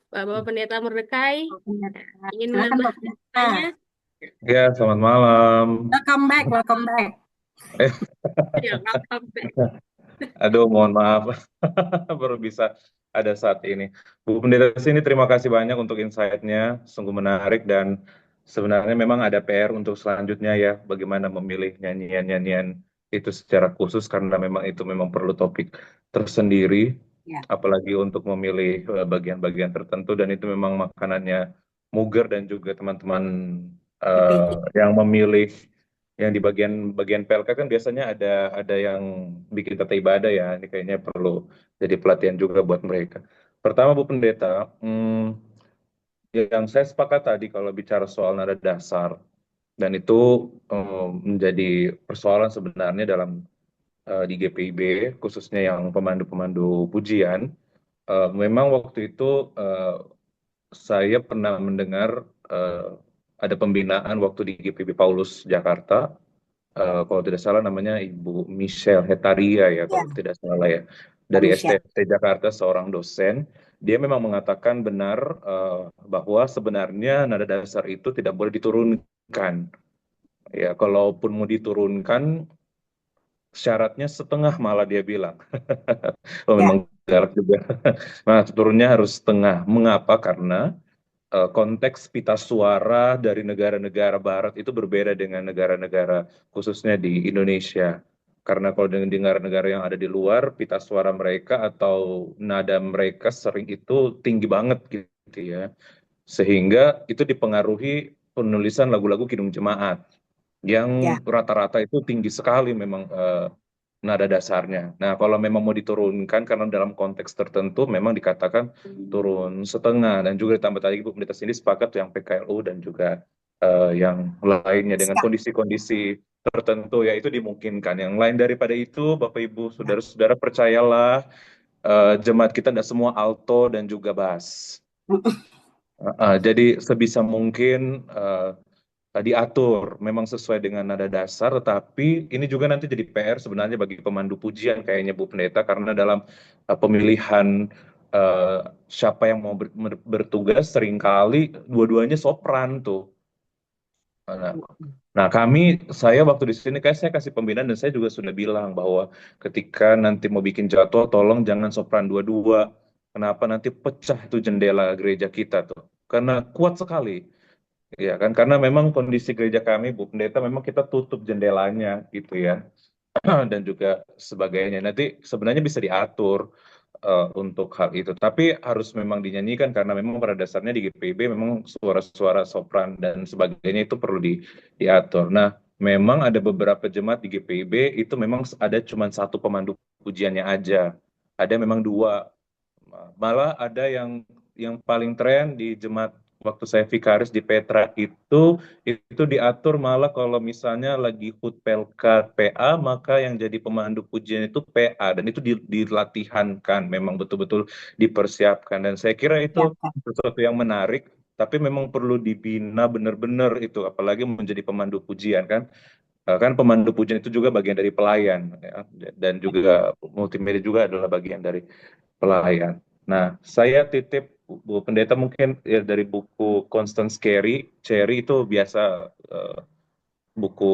Bapak Pendeta Mordekai ingin Silakan menambah Pak Pendeta. tanya? Ya, selamat malam. Welcome back, welcome back. Ya, welcome back. Aduh, mohon maaf. Baru bisa ada saat ini. Bu Pendeta sini terima kasih banyak untuk insight-nya. Sungguh menarik dan sebenarnya memang ada PR untuk selanjutnya ya. Bagaimana memilih nyanyian-nyanyian itu secara khusus karena memang itu memang perlu topik tersendiri. Ya. Apalagi untuk memilih bagian-bagian tertentu dan itu memang makanannya Muger dan juga teman-teman yang memilih yang di bagian PLK kan biasanya ada yang bikin tata ibadah ya. Ini kayaknya perlu jadi pelatihan juga buat mereka. Pertama Bu Pendeta, yang saya sepakat tadi kalau bicara soal nada dasar dan itu menjadi persoalan sebenarnya dalam di GPIB khususnya yang pemandu-pemandu pujian. Memang waktu itu saya pernah mendengar ada pembinaan waktu di GPIB Paulus Jakarta. Kalau tidak salah namanya Ibu Michelle Hetaria ya, kalau tidak salah ya, dari STFT Jakarta, seorang dosen. Dia memang mengatakan benar bahwa sebenarnya nada dasar itu tidak boleh diturunkan. Ya, kalaupun mau diturunkan, syaratnya setengah malah dia bilang. Oh, memang galak juga. Nah, turunnya harus setengah. Mengapa? Karena konteks pita suara dari negara-negara barat itu berbeda dengan negara-negara khususnya di Indonesia. Karena kalau dengan negara-negara yang ada di luar, pita suara mereka atau nada mereka sering itu tinggi banget gitu ya. Sehingga itu dipengaruhi penulisan lagu-lagu Kidung Jemaat yang rata-rata itu tinggi sekali memang nada dasarnya. Nah, kalau memang mau diturunkan karena dalam konteks tertentu memang dikatakan turun setengah dan juga ditambah tadi Bu Pendeta sini sepakat yang PKLU dan juga yang lainnya dengan kondisi-kondisi tertentu ya itu dimungkinkan. Yang lain daripada itu Bapak Ibu saudara-saudara percayalah jemaat kita tidak semua alto dan juga bass. Jadi sebisa mungkin diatur memang sesuai dengan nada dasar, tetapi ini juga nanti jadi PR sebenarnya bagi pemandu pujian kayaknya Bu Pendeta, karena dalam pemilihan siapa yang mau bertugas seringkali dua-duanya sopran tuh. Nah, saya waktu di sini saya kasih pembinaan dan saya juga sudah bilang bahwa ketika nanti mau bikin jadwal, tolong jangan sopran dua-dua. Kenapa nanti pecah itu jendela gereja kita tuh? Karena kuat sekali. Ya kan, karena memang kondisi gereja kami, Bu Pendeta, memang kita tutup jendelanya gitu ya, dan juga sebagainya. Nanti sebenarnya bisa diatur untuk hal itu, tapi harus memang dinyanyikan karena memang pada dasarnya di GPIB memang suara-suara sopran dan sebagainya itu perlu diatur. Nah, memang ada beberapa jemaat di GPIB itu memang ada cuma satu pemandu pujiannya aja, ada memang dua, malah ada yang paling tren di jemaat waktu saya vikaris di Petra itu diatur malah kalau misalnya lagi HUT PLK PA maka yang jadi pemandu pujian itu PA dan itu dilatihankan memang betul-betul dipersiapkan dan saya kira itu sesuatu yang menarik tapi memang perlu dibina benar-benar itu apalagi menjadi pemandu pujian kan pemandu pujian itu juga bagian dari pelayan ya, dan juga multimedia juga adalah bagian dari pelayan. Nah, saya titip Bu Pendeta mungkin ya, dari buku Constance Cherry itu biasa buku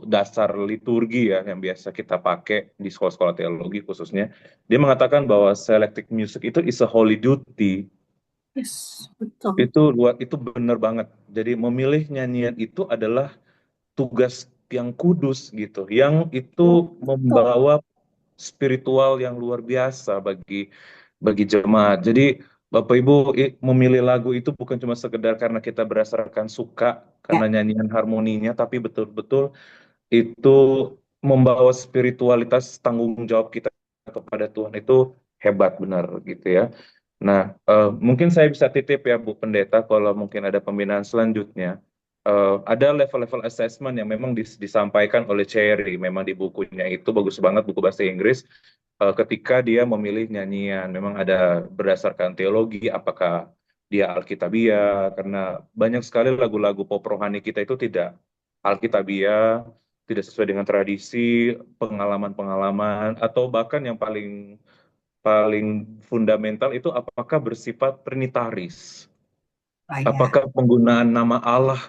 dasar liturgi ya yang biasa kita pakai di sekolah-sekolah teologi khususnya. Dia mengatakan bahwa selected music itu is a holy duty. Yes, betul. Itu benar banget. Jadi memilih nyanyian itu adalah tugas yang kudus gitu, yang itu membawa spiritual yang luar biasa bagi jemaat. Jadi Bapak Ibu memilih lagu itu bukan cuma sekedar karena kita berdasarkan suka karena nyanyian harmoninya, tapi betul-betul itu membawa spiritualitas tanggung jawab kita kepada Tuhan itu hebat benar gitu ya. Nah, mungkin saya bisa titip ya Bu Pendeta kalau mungkin ada pembinaan selanjutnya. ada level-level assessment yang memang disampaikan oleh Cherry, memang di bukunya itu bagus banget, buku bahasa Inggris. Ketika dia memilih nyanyian, memang ada berdasarkan teologi, apakah dia Alkitabiah, karena banyak sekali lagu-lagu pop rohani kita itu tidak Alkitabiah, tidak sesuai dengan tradisi, pengalaman-pengalaman, atau bahkan yang paling paling fundamental itu apakah bersifat trinitaris. Apakah penggunaan nama Allah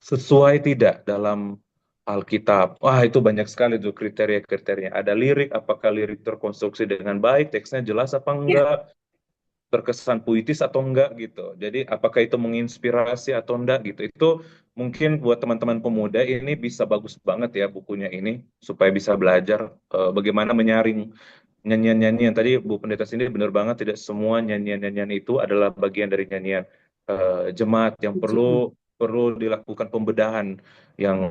sesuai tidak dalam Alkitab? Wah, itu banyak sekali tuh kriteria-kriteria. Ada lirik, apakah lirik terkonstruksi dengan baik, teksnya jelas apa enggak, terkesan puitis atau enggak gitu. Jadi apakah itu menginspirasi atau enggak gitu. Itu mungkin buat teman-teman pemuda ini bisa bagus banget ya bukunya ini supaya bisa belajar bagaimana menyaring nyanyian-nyanyian. Tadi Bu Pendeta sini benar banget, tidak semua nyanyian-nyanyian itu adalah bagian dari nyanyian jemaat yang perlu dilakukan pembedahan yang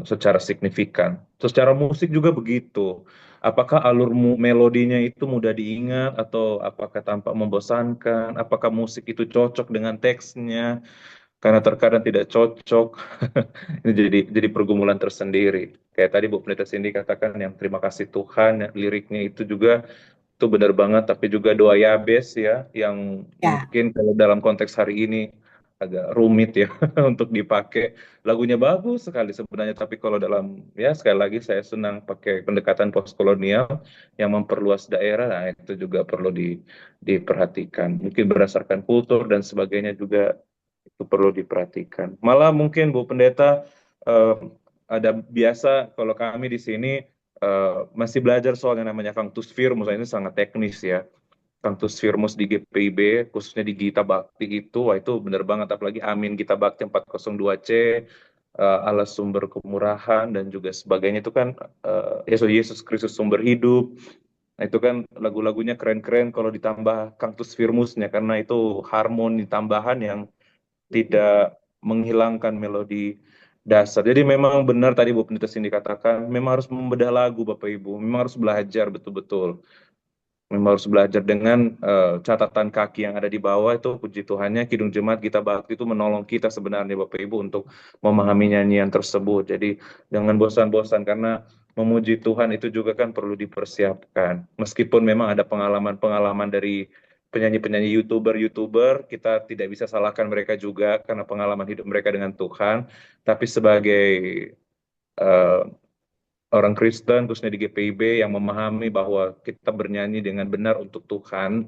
secara signifikan. Secara musik juga begitu. Apakah alur melodinya itu mudah diingat atau apakah tampak membosankan? Apakah musik itu cocok dengan teksnya? Karena terkadang tidak cocok. Ini jadi pergumulan tersendiri. Kayak tadi Bu Pendeta Cindy katakan yang terima kasih Tuhan, liriknya itu juga itu benar banget, tapi juga doa Yabes ya, yang mungkin kalau dalam konteks hari ini agak rumit ya untuk dipakai. Lagunya bagus sekali sebenarnya, tapi kalau dalam, ya sekali lagi saya senang pakai pendekatan postkolonial yang memperluas daerah, nah itu juga perlu diperhatikan. Mungkin berdasarkan kultur dan sebagainya juga itu perlu diperhatikan. Malah mungkin Bu Pendeta, ada biasa kalau kami di sini masih belajar soal yang namanya Cantus Firmus, ini sangat teknis ya. Cantus Firmus di GPIB, khususnya di Gita Bakti itu, wah itu benar banget, apalagi Amin Gita Bakti 402C, Allah sumber kemurahan, dan juga sebagainya, itu kan Yesus Kristus sumber hidup. Nah itu kan lagu-lagunya keren-keren kalau ditambah Cantus Firmusnya, karena itu harmoni tambahan yang tidak menghilangkan melodi dasar. Jadi memang benar tadi Bu Pendeta Cindy katakan, memang harus membedah lagu Bapak Ibu, memang harus belajar betul-betul. Memang harus belajar dengan catatan kaki yang ada di bawah itu, puji Tuhannya Kidung Jemaat Gita Bakti itu menolong kita sebenarnya Bapak Ibu untuk memahami nyanyian tersebut. Jadi jangan bosan-bosan, karena memuji Tuhan itu juga kan perlu dipersiapkan. Meskipun memang ada pengalaman-pengalaman dari penyanyi-penyanyi YouTuber, kita tidak bisa salahkan mereka juga karena pengalaman hidup mereka dengan Tuhan. Tapi sebagai orang Kristen, khususnya di GPIB, yang memahami bahwa kita bernyanyi dengan benar untuk Tuhan,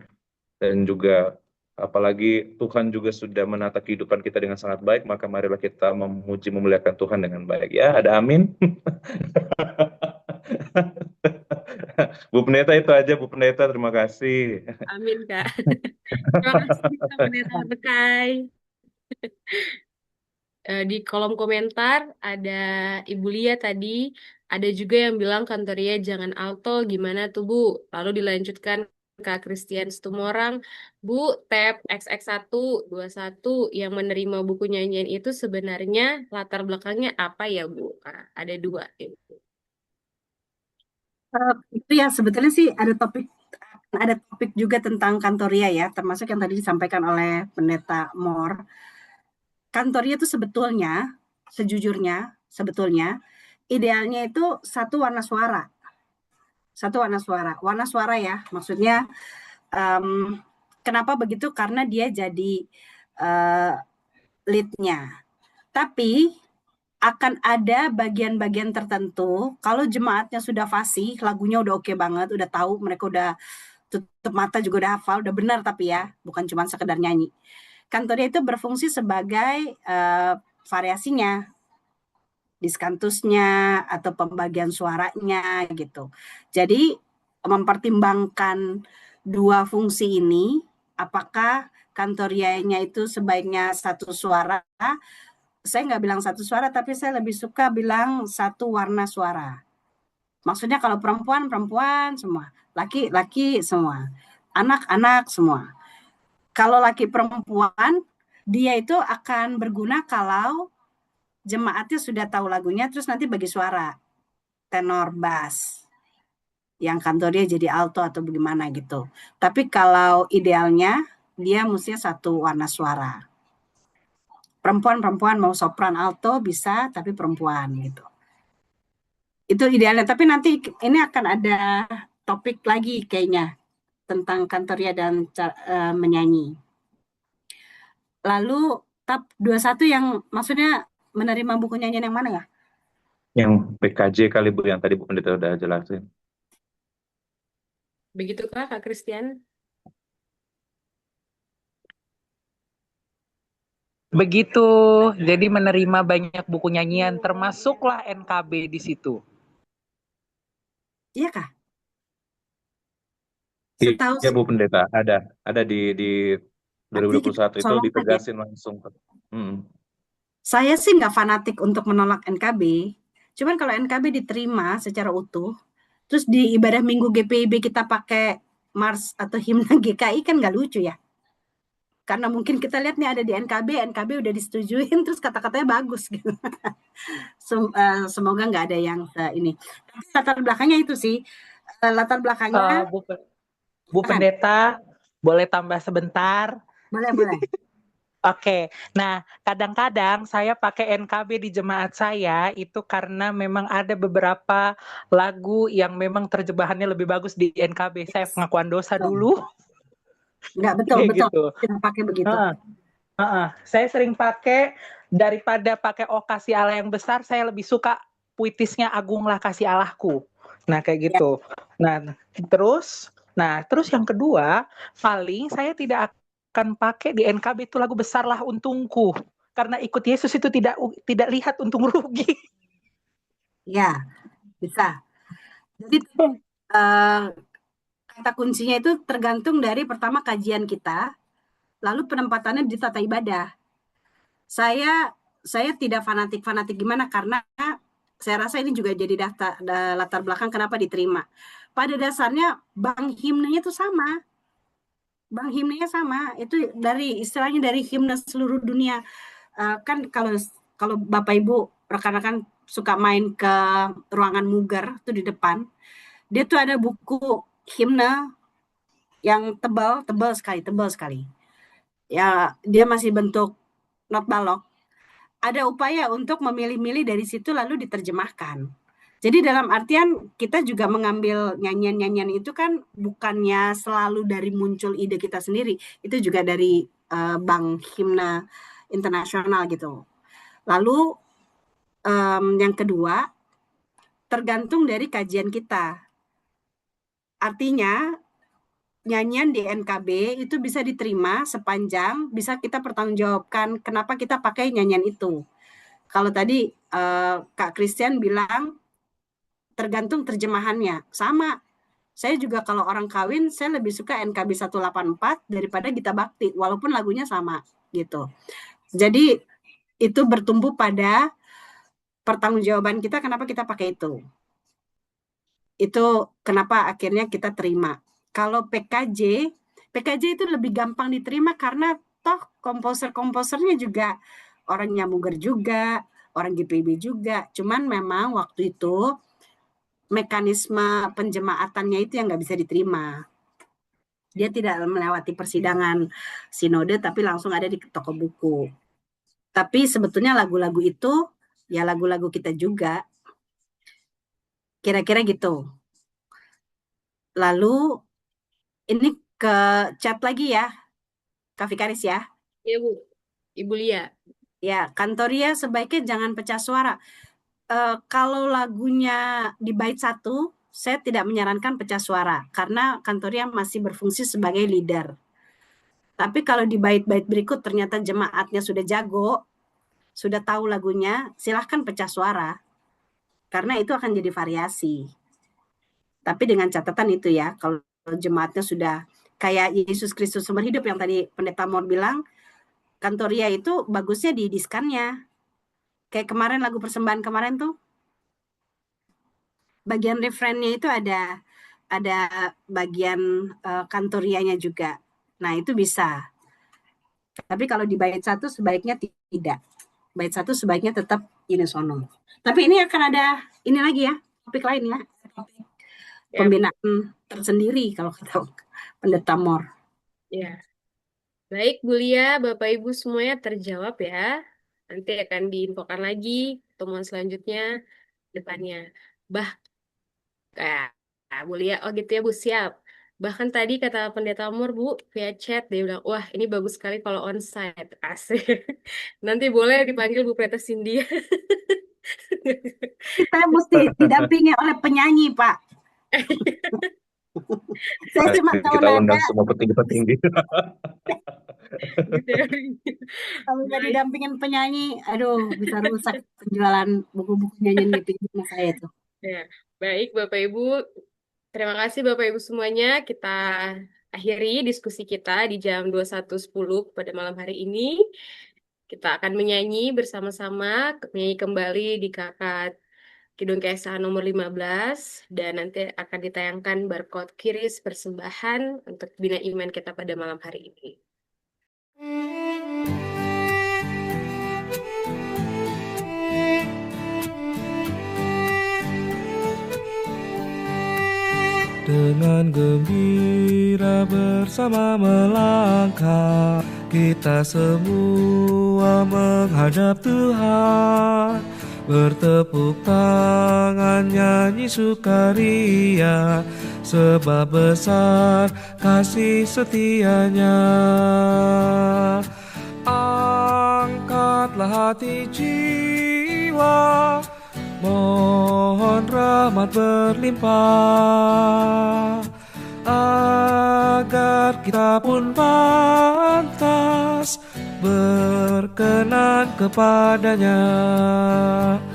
dan juga apalagi Tuhan juga sudah menata kehidupan kita dengan sangat baik, maka marilah kita memuji memuliakan Tuhan dengan baik. Ya, ada amin. Bu Pendeta itu aja, Bu Pendeta, terima kasih. Amin, Kak. Terima kasih, Kak Pendeta Bekai. Di kolom komentar ada Ibu Lia tadi, ada juga yang bilang Kantoria jangan alto, gimana tuh Bu? Lalu dilanjutkan Kak Christian Stumorang, Bu, tab XX121 yang menerima buku nyanyian itu sebenarnya latar belakangnya apa ya Bu? Ada dua. Itu ya sebetulnya sih ada topik juga tentang Kantoria ya, termasuk yang tadi disampaikan oleh Pendeta Moore. Kantoria itu sebetulnya idealnya itu satu warna suara. Warna suara ya, maksudnya kenapa begitu? Karena dia jadi lead-nya. Tapi akan ada bagian-bagian tertentu, kalau jemaatnya sudah fasih, lagunya udah oke banget, udah tahu, mereka udah tutup mata juga udah hafal, udah benar, tapi ya, bukan cuma sekedar nyanyi. Kantoria itu berfungsi sebagai variasinya, diskantusnya atau pembagian suaranya gitu. Jadi mempertimbangkan dua fungsi ini, apakah kantorianya itu sebaiknya satu suara? Saya nggak bilang satu suara, tapi saya lebih suka bilang satu warna suara. Maksudnya kalau perempuan semua, laki-laki semua, anak-anak semua. Kalau laki perempuan, dia itu akan berguna kalau jemaatnya sudah tahu lagunya, terus nanti bagi suara, tenor, bass, yang kantornya jadi alto atau bagaimana gitu. Tapi kalau idealnya, dia mestinya satu warna suara. perempuan mau sopran alto bisa, tapi perempuan gitu. Itu idealnya. Tapi nanti ini akan ada topik lagi kayaknya tentang kantoria dan menyanyi. Lalu tab 21 yang maksudnya menerima buku nyanyian yang mana ya? Yang PKJ kali Bu, yang tadi Bu Pendeta udah jelasin. Begitukah Kak Christian? Begitu. Jadi menerima banyak buku nyanyian, termasuklah NKB di situ. Iya kah? Iya Setahu Bu Pendeta, ada di nanti kita 2021 itu colongkan ya. ditegasin langsung. Saya sih nggak fanatik untuk menolak NKB. Cuman kalau NKB diterima secara utuh, terus di ibadah minggu GPIB kita pakai Mars atau himne GKI kan nggak lucu ya. Karena mungkin kita lihat nih ada di NKB udah disetujuin, terus kata-katanya bagus gitu. Semoga nggak ada yang ini. Tapi latar belakangnya itu sih, latar belakangnya. Bu Pendeta, boleh tambah sebentar? Boleh. Oke, nah kadang-kadang saya pakai NKB di jemaat saya itu karena memang ada beberapa lagu yang memang terjemahannya lebih bagus di NKB. Saya pengakuan dosa dulu. Enggak, betul. Gitu. Kita pakai begitu. Saya sering pakai, daripada pakai "Oh kasih Allah yang besar", saya lebih suka puitisnya "Agunglah kasih Allahku". Nah kayak gitu. Nah terus yang kedua, paling saya tidak akan pakai di NKB itu lagu "Besarlah Untungku", karena ikut Yesus itu tidak lihat untung rugi. Ya, bisa. Jadi kata kuncinya itu tergantung dari pertama kajian kita, lalu penempatannya di tata ibadah. Saya tidak fanatik gimana, karena saya rasa ini juga jadi latar belakang kenapa diterima. Pada dasarnya bank himnenya itu sama. Bank himnenya sama. Itu istilahnya dari himne seluruh dunia. Kan kalau Bapak Ibu rekan-rekan suka main ke ruangan Mugar tuh di depan, dia tuh ada buku himne yang tebal sekali. Ya, dia masih bentuk not balok. Ada upaya untuk memilih-milih dari situ lalu diterjemahkan. Jadi dalam artian kita juga mengambil nyanyian-nyanyian itu kan bukannya selalu dari muncul ide kita sendiri, itu juga dari bank himne internasional gitu. Lalu yang kedua, tergantung dari kajian kita. Artinya nyanyian di NKB itu bisa diterima sepanjang bisa kita pertanggungjawabkan kenapa kita pakai nyanyian itu. Kalau tadi Kak Christian bilang tergantung terjemahannya. Sama. Saya juga kalau orang kawin, saya lebih suka NKB 184 daripada Gita Bakti, walaupun lagunya sama gitu. Jadi itu bertumbuh pada pertanggungjawaban kita kenapa kita pakai itu. Itu kenapa akhirnya kita terima. Kalau PKJ itu lebih gampang diterima karena toh komposernya juga orang Nyamuger juga, orang GPIB juga. Cuman memang waktu itu mekanisme penjemaatannya itu yang nggak bisa diterima. Dia tidak melewati persidangan sinode, tapi langsung ada di toko buku. Tapi sebetulnya lagu-lagu itu ya lagu-lagu kita juga. Kira-kira gitu. Lalu ini ke chat lagi ya, Kak Vikaris ya. Iya Bu, Ibu Lia. Ya, Kantoria sebaiknya jangan pecah suara. Kalau lagunya di bait 1, saya tidak menyarankan pecah suara karena Kantoria masih berfungsi sebagai leader. Tapi kalau di bait-bait berikut ternyata jemaatnya sudah jago, sudah tahu lagunya, silahkan pecah suara. Karena itu akan jadi variasi. Tapi dengan catatan itu ya, kalau jemaatnya sudah kayak Yesus Kristus sumber hidup yang tadi Pendeta Mor bilang, Kantoria itu bagusnya di diskannya. Kayak kemarin lagu persembahan kemarin tuh, bagian refrennya itu ada bagian kantorianya juga. Nah itu bisa. Tapi kalau di bait 1 sebaiknya tidak. Bait 1 sebaiknya tetap unisono. Tapi ini akan ada ini lagi ya, topik lain ya. Topik pembinaan tersendiri kalau kata Pendeta Mor. Ya. Baik Bu Lia, Bapak Ibu semuanya terjawab ya. Nanti akan diinfokan lagi pertemuan selanjutnya depannya. Bah, kayak Bu Lia, oh gitu ya Bu, siap. Bahkan tadi kata Pendeta Amor Bu, via chat, dia bilang, wah ini bagus sekali kalau onsite. Asik. Nanti boleh dipanggil Bu Preta Cindy. Kita mesti didampingi oleh penyanyi, Pak. Saya cuma tahu Kita undang nada, semua petinggi-petinggi. kalau nggak didampingin penyanyi, aduh, bisa rusak penjualan buku-buku nyanyian di pinggir saya itu. Ya, baik Bapak Ibu. Terima kasih Bapak Ibu semuanya. Kita akhiri diskusi kita di jam 21.10 pada malam hari ini. Kita akan menyanyi bersama-sama, menyanyi kembali di Kakak Kidung Kesahan nomor 15 dan nanti akan ditayangkan barcode kiris persembahan untuk bina iman kita pada malam hari ini. Dengan gembira bersama melangkah, kita semua menghadap Tuhan. Bertepuk tangan nyanyi sukaria, sebab besar kasih setianya. Angkatlah hati jiwa, mohon rahmat berlimpah, agar kita pun pantas berkenan kepadanya.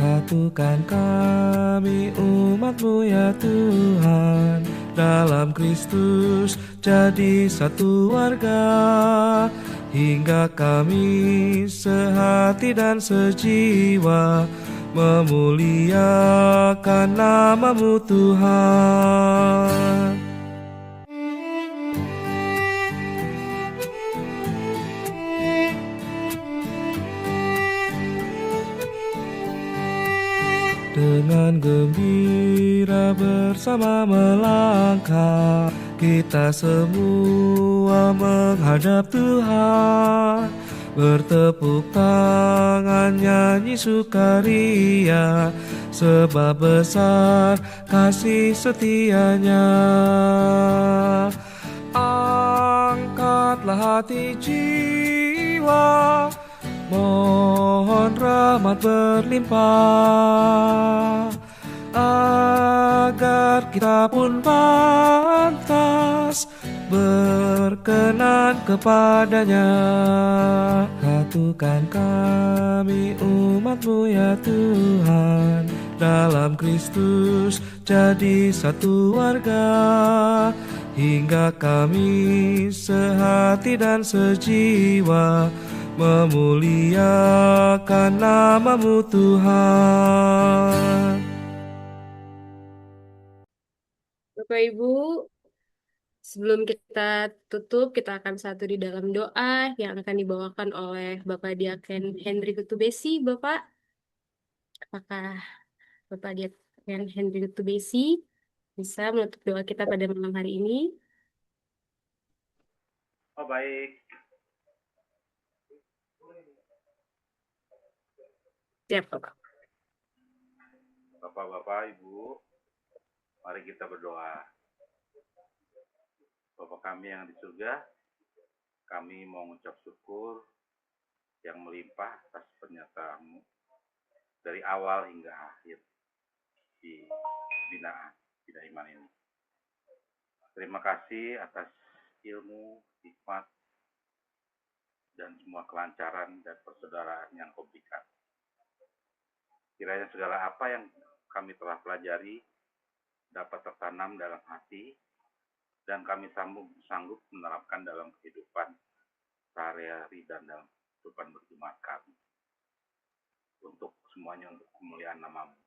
Satukan kami umat-Mu ya Tuhan, dalam Kristus jadi satu warga, hingga kami sehati dan sejiwa memuliakan nama-Mu Tuhan. Dengan gembira bersama melangkah, kita semua menghadap Tuhan. Bertepuk tangan nyanyi sukaria, sebab besar kasih setianya. Angkatlah hati jiwa, mohon rahmat berlimpah, agar kita pun pantas berkenan kepadanya. Satukan kami umat-Mu ya Tuhan, dalam Kristus jadi satu warga, hingga kami sehati dan sejiwa memuliakan nama-Mu Tuhan. Bapak Ibu, sebelum kita tutup, kita akan satu di dalam doa yang akan dibawakan oleh Bapak Diaken Henry Kutubesi. Bapak, apakah Bapak Diaken Henry Kutubesi bisa menutup doa kita pada malam hari ini? Oh baik. Siap, Bapak. Bapak-bapak, Ibu, mari kita berdoa. Bapa kami yang di surga, kami mau mengucap syukur yang melimpah atas pernyataan-Mu dari awal hingga akhir di bina iman ini. Terima kasih atas ilmu, hikmat, dan semua kelancaran dan persaudaraan yang Kau berikan. Kiranya segala apa yang kami telah pelajari dapat tertanam dalam hati dan kami sanggup menerapkan dalam kehidupan sehari-hari dan dalam kehidupan berjemaat kami. Untuk semuanya untuk kemuliaan nama-Mu.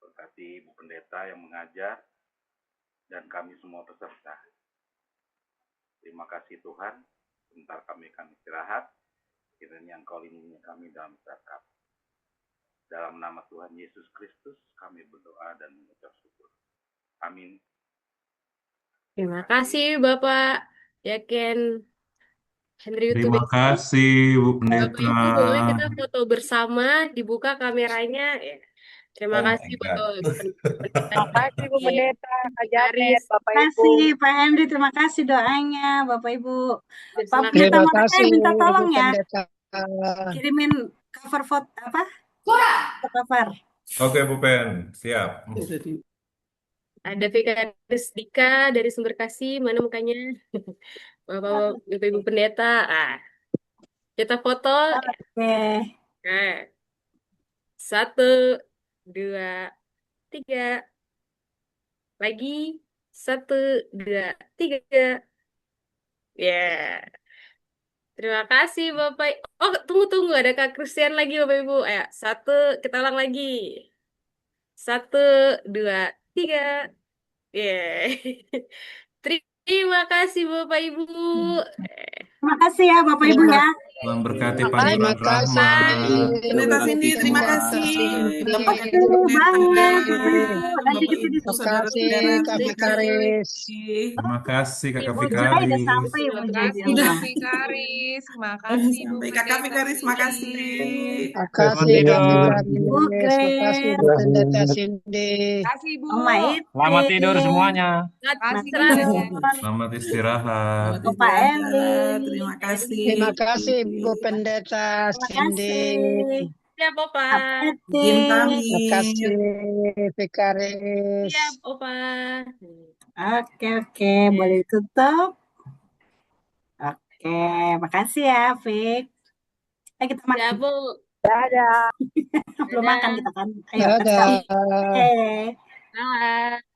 Berkati Ibu Pendeta yang mengajar dan kami semua peserta. Terima kasih Tuhan. Sebentar kami akan istirahat. Kiranya Engkau lindungi kami dalam setiap kami. Dalam nama Tuhan Yesus Kristus kami berdoa dan mengucap syukur. Amin. Terima kasih Bapak Diaken Henry Terima Utubesi. kasih Bu Bapak Pendeta. Ibu boleh kita foto bersama, dibuka kameranya. Ya. Terima Oh my kasih God. Pendeta Makasih Bu Henry, Pendeta, Kak Haris. Janet, Bapak Terima Ibu. kasih Pak Henry, terima kasih doanya Bapak Ibu. Pak Silakan. Pendeta Terima Mordecai kasih minta Ibu tolong ya, Pendeta. kirimin cover foto apa? Cover. Oke Bu Pen, siap. Ada Vikaris Dika dari Sumber Kasih, mana mukanya? Bapak Ibu Pendeta. Kita foto. Oke. Oke. 1, 2, 3. Lagi. 1, 2, 3. Ya. Terima kasih Bapak. Oh, tunggu. Ada Kak Christian lagi Bapak Ibu. 1, kita ulang lagi. 1, 2, 3. Yeay. Terima kasih Bapak Ibu. Terima kasih ya Bapak Ibu ya. Tuhan berkati Terima Pangeran kasih. Rahmat. Pendeta Cindy, terima Pendeta kasih. Cindy. Bapak Terima Ibu kasih Pendeta, banget Bapak Ibu. Nanti Bapak kita Ibu Terima diskusi. kasih saudara-saudara, Kak terima Vikaris. kasih. Terima kasih Kakak Ibu Ujiannya udah Vikaris. sampai Terima ujian kasih. di Udah rumah. Vikaris, makasih Bu sampai Kakak Pendeta Vikaris, makasih. Cindy. Terima Tuhan kasih Kak tidur. Bu Vikaris. Terima kasih Bu Grace, Pendeta Cindy. Kasih Bu. Mama Selamat tidur Ipin, semuanya. Kasih Bu. Nathan, Selamat istirahat. Selamat Bapak istirahat, Eli. terima kasih. Terima kasih Bu Pendeta Terima Cindy. kasih. Siap, Opa. Pak Jim Eti. Terima kasih Siap, Vikaris. Opa. Oke, boleh tutup. Oke, makasih ya, Fik. Kita makan. Siap, Bu. Dadah. Belum makan kita kan. Ayo, let's go. Dadah. Oke. Dadah.